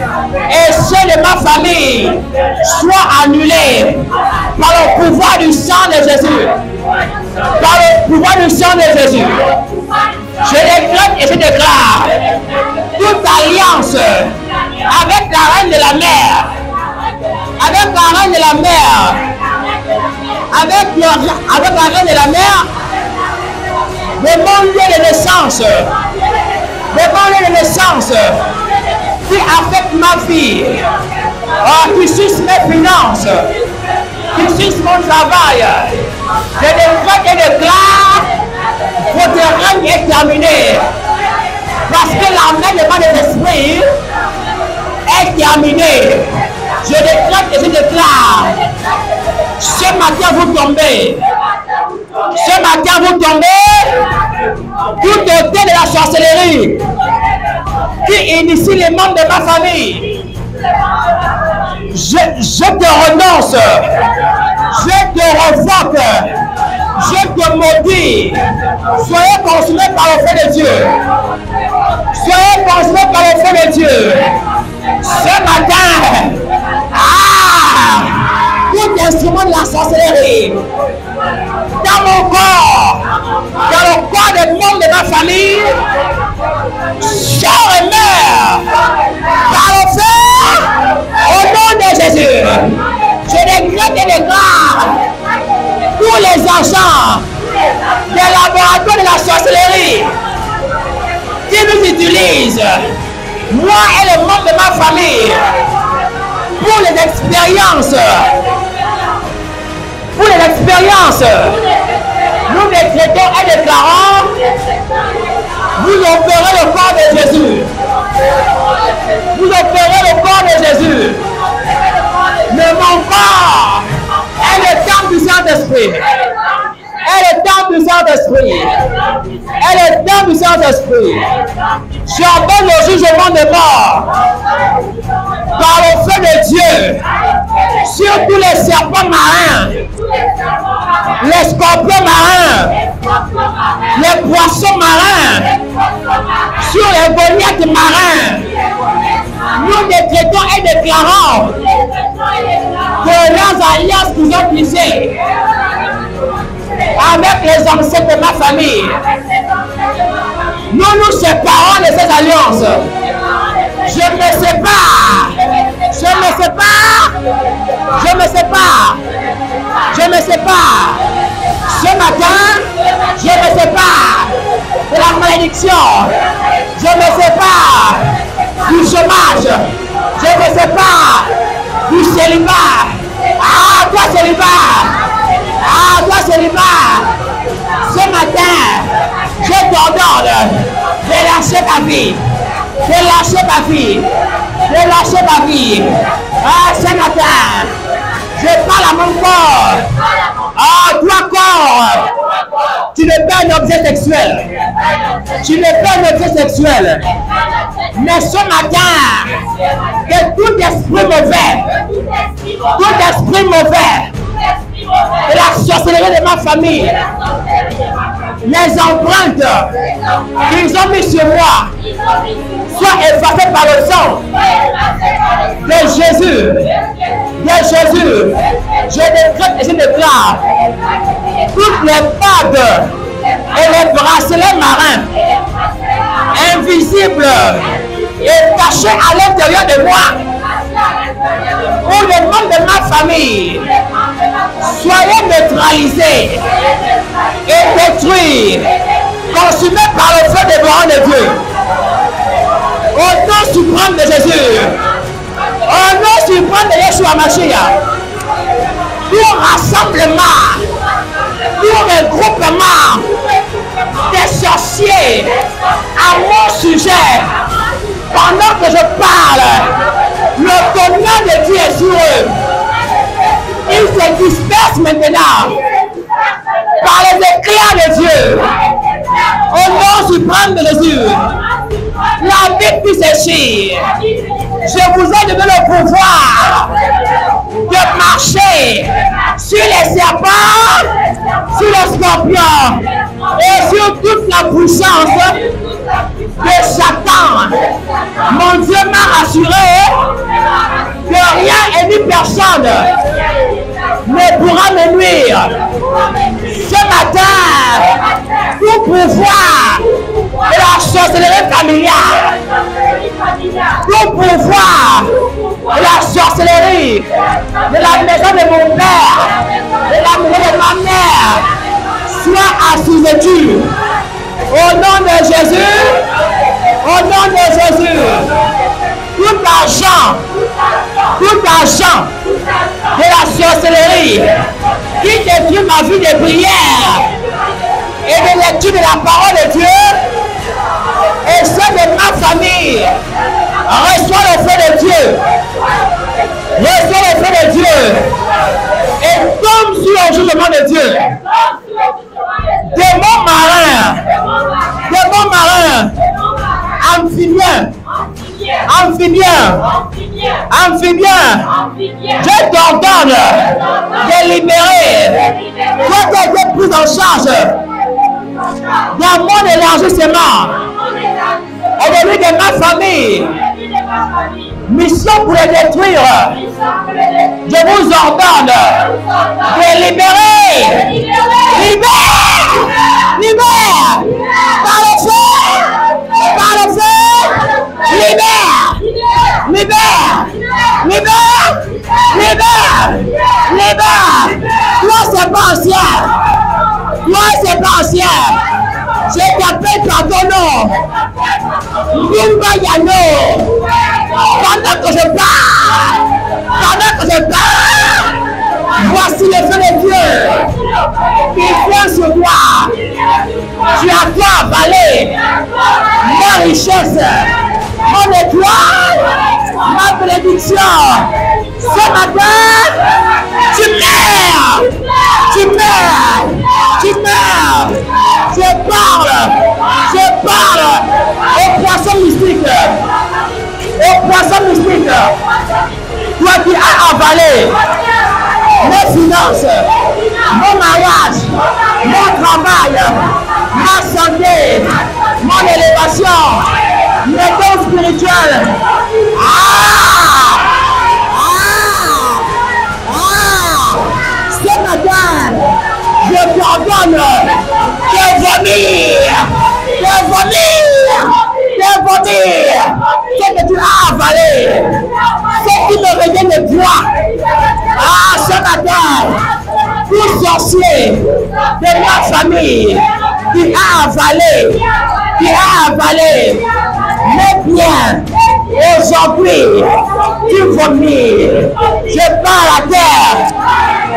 A: et celle de ma famille, soit annulée par le pouvoir du sang de Jésus. Par le pouvoir du sang de Jésus. Je décrète et je déclare toute alliance avec la reine de la mer, avec la reine de la mer, avec la reine de la mer, de mon lieu de naissance, de mon lieu de naissance, qui affecte ma vie, qui suce mes finances, qui suce mon travail. Je décrète et déclare, votre règne est terminé. Parce que la main de mon esprit est terminée. Je décrète et je déclare, ce matin vous tombez. Ce matin vous tombez. Tout hôtel de la sorcellerie qui initie les membres de ma famille. Je te renonce. Je te revoque. Je te maudis. Soyez consumés par le feu de Dieu. Soyez consumés par le feu de Dieu. Ce matin, tout instrument de la sorcellerie dans mon corps, dans le corps des membres de ma famille, sort et meurt par le feu au nom de Jésus. Je décrète et déclare tous les agents des laboratoires de la sorcellerie qui nous utilisent, moi et les membres de ma famille, pour les expériences. Pour les expériences, nous décrétons et déclarons, vous opérez le corps de Jésus. Vous opérez le corps de Jésus. Mais mon corps est le temple du Saint-Esprit. Est le temple du Saint-Esprit. Est le temple du Saint-Esprit. J'ordonne le jugement des morts par le feu de Dieu sur tous les serpents marins, les scorpions marins, les poissons marins, sur les boniates marins. Nous décrétons et déclarons que leurs alliances qu'ils ont tissées avec les ancêtres de ma famille, nous nous séparons de ces alliances. Je me sépare Je me sépare. Je me sépare. Ce matin, je me sépare de la malédiction. Je me sépare du chômage. Je me sépare du célibat. Ah, toi célibat. Ah, toi célibat. Ce matin, je t'ordonne de lâcher ta vie. De lâcher ta vie. De lâcher ta vie. Ah, ce matin, je parle à mon corps. Ah, toi corps, tu n'es pas un objet sexuel. Tu n'es pas un objet sexuel. Mais ce matin, que tout esprit mauvais, de la sorcellerie de ma famille, les empreintes qu'ils ont mis sur moi, soient effacées par le sang de Jésus. De Jésus. Je décrète et je déclare toutes les bagues et les bracelets marins invisibles et cachés à l'intérieur de moi ou les membres de ma famille, soyez neutralisés et détruits, consumés par le feu dévorant de Dieu. Au nom suprême de Jésus, au nom suprême de Yeshua Mashiach, tout rassemblement, tout regroupement des sorciers à mon sujet, pendant que je parle, le tonnerre de Dieu est sur eux. Ils se dispersent maintenant par les éclairs de Dieu. Au nom suprême de Jésus, la Bible dit ceci: je vous ai donné le pouvoir de marcher sur les serpents, sur les scorpions et sur toute la puissance de Satan. Mon Dieu m'a rassuré que rien et ni personne ne pourra me nuire. Ce matin, tout pouvoir de la sorcellerie familiale, tout pouvoir de la sorcellerie de la maison de mon père, de la maison de ma mère, soit assujetti. Au nom de Jésus, au nom de Jésus, tout argent de la sorcellerie qui détruit ma vie de prière et de lecture de la parole de Dieu et celle de ma famille, reçois le feu de Dieu, reçois le feu de Dieu et tombe sur le jugement de Dieu. Démon marin, amphibien, je t'ordonne de libérer, toi qui as été pris en charge dans mon élargissement et de lui de ma famille. Mission pour les détruire. Je vous ordonne de libérer. Libère. Par le feu. Libère. Toi c'est pas ancien. Je t'appelle par ton nom. Bimba Yano. Pendant que je parle, voici le feu de Dieu qui vient sur toi. Tu as toi avaler ma richesse, mon étoile, ma bénédiction. Ce matin, tu meurs. Je parle aux poissons mystiques. Toi qui as avalé mes finances, mon mariage, mon travail, ma santé, mon élévation, mes dons spirituels. Ce matin, je t'ordonne de vomir ce que tu as avalé, ce qui me redonne le poids. Ah, ce matin, tout sorcier de ma famille qui a avalé mes biens, aujourd'hui, tu vomis. Je pars à terre.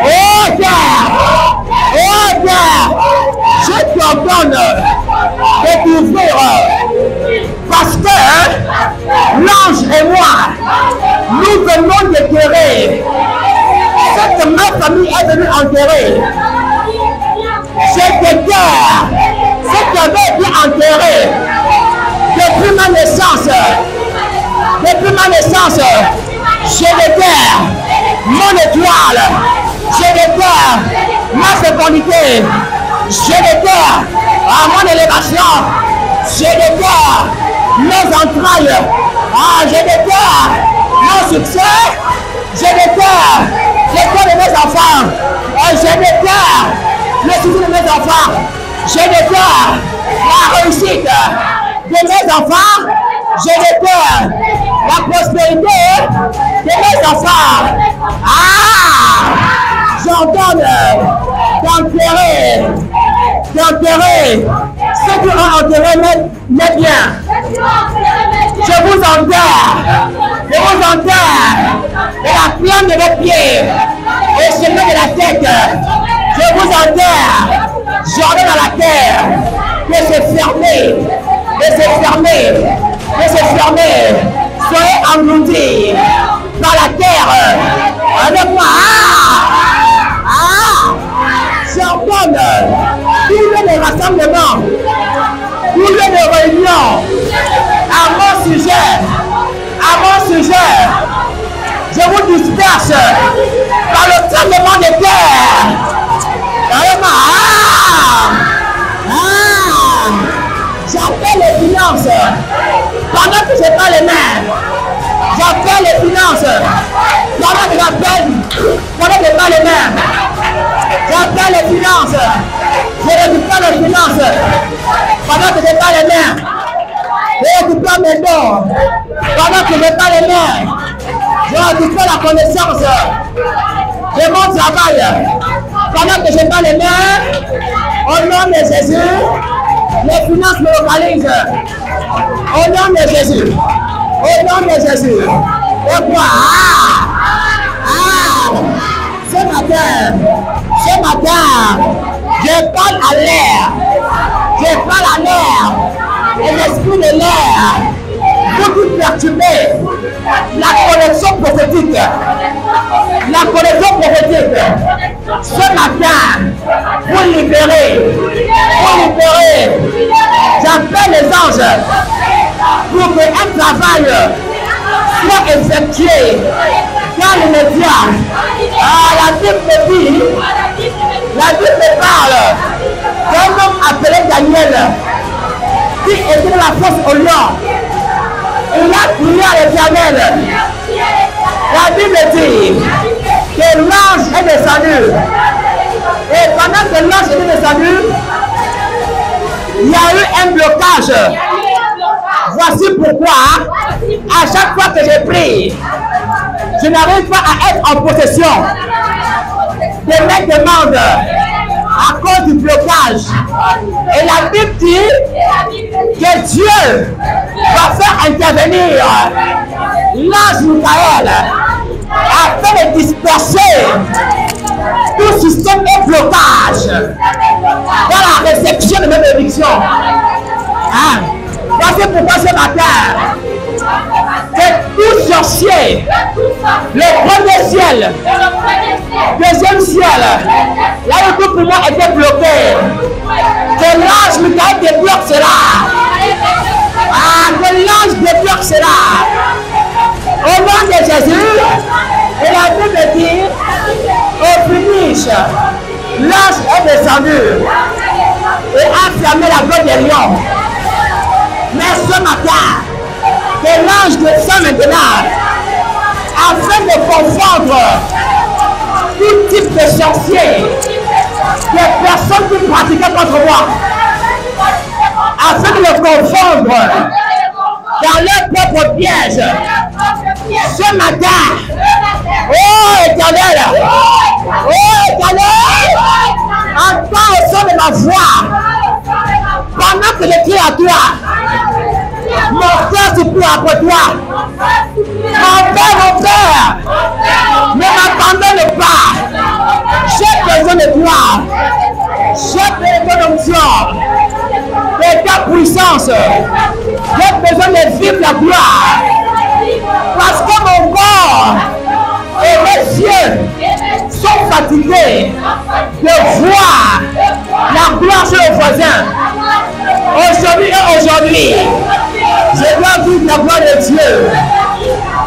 A: Oh terre, je t'ordonne de t'ouvrir parce que l'ange et moi, nous venons d'éclairer. Cette ma famille est venue enterrer. Je déterre ce qui avait été enterré depuis ma naissance. Je déterre mon étoile. Je déterre ma fécondité. Je déterre mon élévation. Je déterre mes entrailles. Je déterre mon succès. Je déterre l'école de mes enfants. Je déterre le succès de mes enfants. Je déterre la réussite de mes enfants. Je déterre la prospérité de mes enfants. J'ordonne d'enterrer ceux qui ont enterré mes biens. Je vous enterre de la plante de mes pieds et chemin de la tête. Je vous enterre, j'ordonne à la terre de se fermer. Soyez engloutis par la terre avec moi. J'ordonne tout lieu de rassemblement, tout lieu de réunion à mon sujet. Je vous disperse par le tremblement de terre. J'appelle les finances. Pendant que je parle les mains, j'appelle les finances. Pendant que je parle les mains, j'appelle les finances. Je récupère les finances. Pendant que je parle les mains, je récupère mes dons. Pendant que je parle les mains, je récupère la connaissance de mon travail. Pendant que je parle les mains, au nom de Jésus, les finances me localisent. Au nom de Jésus. Et quoi? Ce matin, je parle à l'air. Et l'esprit de l'air. Pour tout perturber la connexion prophétique. Ce matin, pour libérer, j'appelle les anges pour qu'un travail soit effectué dans les médias. La Bible me dit, la Bible me parle d'un homme appelé Daniel qui était dans la fosse au lion. Il a prié à l'Éternel. La Bible dit que l'ange est descendu. Et pendant que l'ange est descendu, il y a eu un blocage. Voici pourquoi, à chaque fois que je prie, je n'arrive pas à être en possession de mes demandes à cause du blocage. Et la Bible dit que Dieu va faire intervenir l'ange Michael afin de disperser tout système de blocage dans la réception de mes bénédictions. Voici pourquoi ce matin, que tout sorcier, le premier ciel, deuxième ciel, là où tout pour moi était bloqué, que l'ange Michael débloque cela. Que l'ange débloque cela. Au nom de Jésus, et la Bible dit, au finish, l'ange est descendu et a fermé la gueule des lions. Mais ce matin, que l'ange descend maintenant afin de confondre tout type de sorciers, des personnes qui pratiquaient contre moi, afin de le confondre dans leur propre piège. Ce matin, oh Éternel, entends au son de ma voix, pendant que je crie à toi, mon frère supplie après toi. Mon père, ne m'abandonne pas. J'ai besoin de toi. J'ai besoin d'onction, de ta puissance. J'ai besoin de vivre la gloire. Parce que mon corps et mes yeux sont fatigués de voir la gloire chez le voisin. Aujourd'hui, je dois vivre la gloire de Dieu.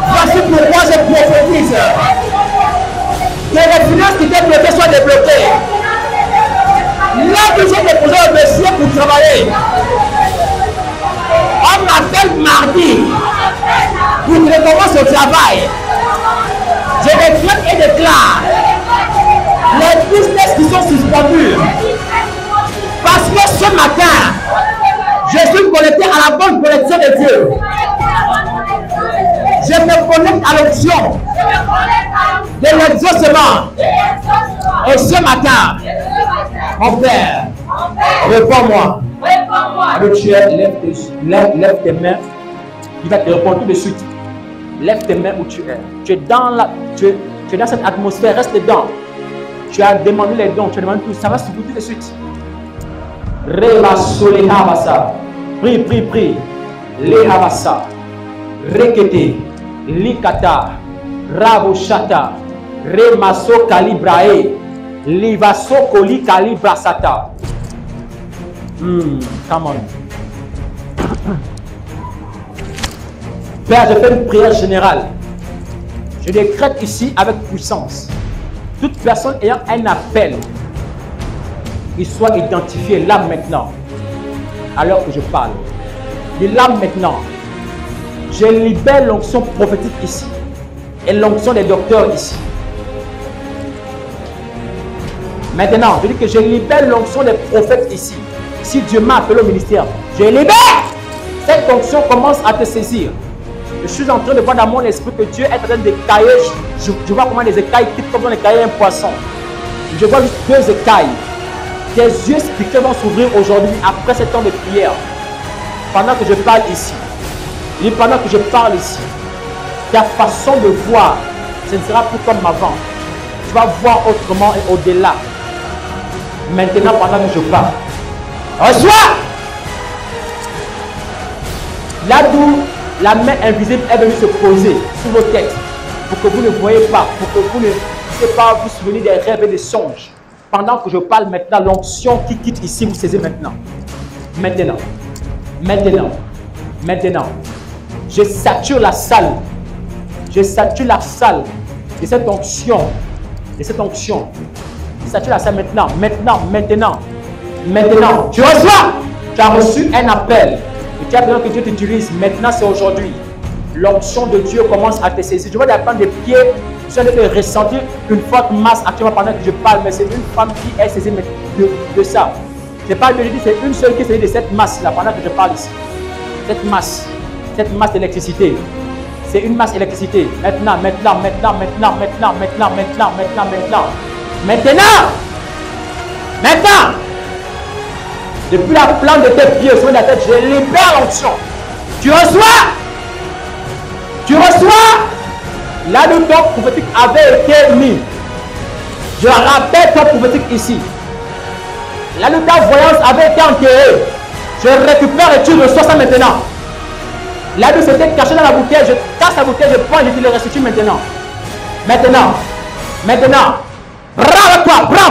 A: Voici pourquoi je prophétise que les finances qui étaient bloquées soient débloquées. Là que j'ai déposé un dossier pour travailler, on m'appelle mardi pour que je commence au travail. Je décrète et déclare les business qui sont suspendus. Parce que ce matin, je suis connecté à la bonne connexion de Dieu. Je me connecte à l'option de l'exaucement. Et ce matin, mon Père, réponds-moi. Alors tu lève tes mains. Il va te répondre tout de suite. Lève tes mains où tu es. Tu es dans cette atmosphère. Reste dedans. Tu as demandé les dons. Tu as demandé tout. Ça va se tout de suite. Prie. Lehavasa. Rekete. Likata. Ravoshata. Remaso Kalibrae. Livaso Koli Kalibrasata. Come on. Père, je fais une prière générale. Je décrète ici avec puissance. Toute personne ayant un appel, il soit identifié là maintenant, alors que je parle. Et là maintenant, je libère l'onction prophétique ici et l'onction des docteurs ici. Maintenant, je dis que je libère l'onction des prophètes ici. Si Dieu m'a appelé au ministère, je libère. Cette onction commence à te saisir. Je suis en train de voir dans mon esprit que Dieu est en train d'écailler. Je vois comment les écailles quittent comme on écaille un poisson. Je vois juste 2 écailles. Tes yeux spirituels vont s'ouvrir aujourd'hui après ce temps de prière. Pendant que je parle ici. Et pendant que je parle ici. Ta façon de voir, ce ne sera plus comme avant. Tu vas voir autrement et au-delà. Maintenant, pendant que je parle. Reçois! Là d'où la main invisible est venue se poser sur vos têtes. Pour que vous ne voyez pas. Pour que vous ne puissiez pas vous souvenir des rêves et des songes. Pendant que je parle maintenant, l'onction qui quitte ici, vous saisissez maintenant. Maintenant. Je sature la salle. Je sature la salle de cette onction. Je sature la salle maintenant. Maintenant. Tu reçois. Tu as reçu un appel. Et tu as besoin que Dieu t'utilise. Maintenant, c'est aujourd'hui. L'onction de Dieu commence à te saisir. Je vois des femmes de pieds. Je suis en train de ressentir une forte masse actuellement pendant que je parle. Mais c'est une femme qui est saisie de ça. Je parle de lui, c'est une seule qui est saisie de cette masse-là pendant que je parle ici. Cette masse d'électricité. C'est une masse d'électricité. Maintenant. Depuis la plante de tes pieds sur la tête, je libère l'onction. Tu reçois. Là où ton prophétique avait été mis. Je rappelle ton prophétique ici. Là où ta voyance avait été enterrée. Je récupère et tu reçois ça maintenant. Là où c'était caché dans la bouteille, je casse la bouteille, je prends et je te le restitue maintenant. Bravo toi, prends.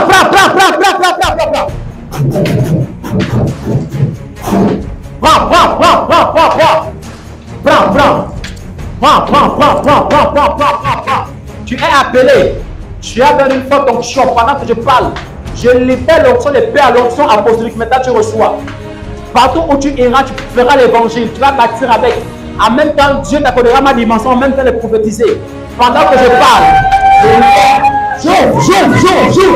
A: Tu es appelé. Tu as donné une forte onction pendant que je parle. Je libère l'onction des pères, l'onction apostolique. Maintenant tu reçois. Partout où tu iras, tu feras l'évangile. Tu vas bâtir avec. En même temps, Dieu t'accordera ma dimension. En même temps, de prophétiser. Pendant que je parle. J'ouvre.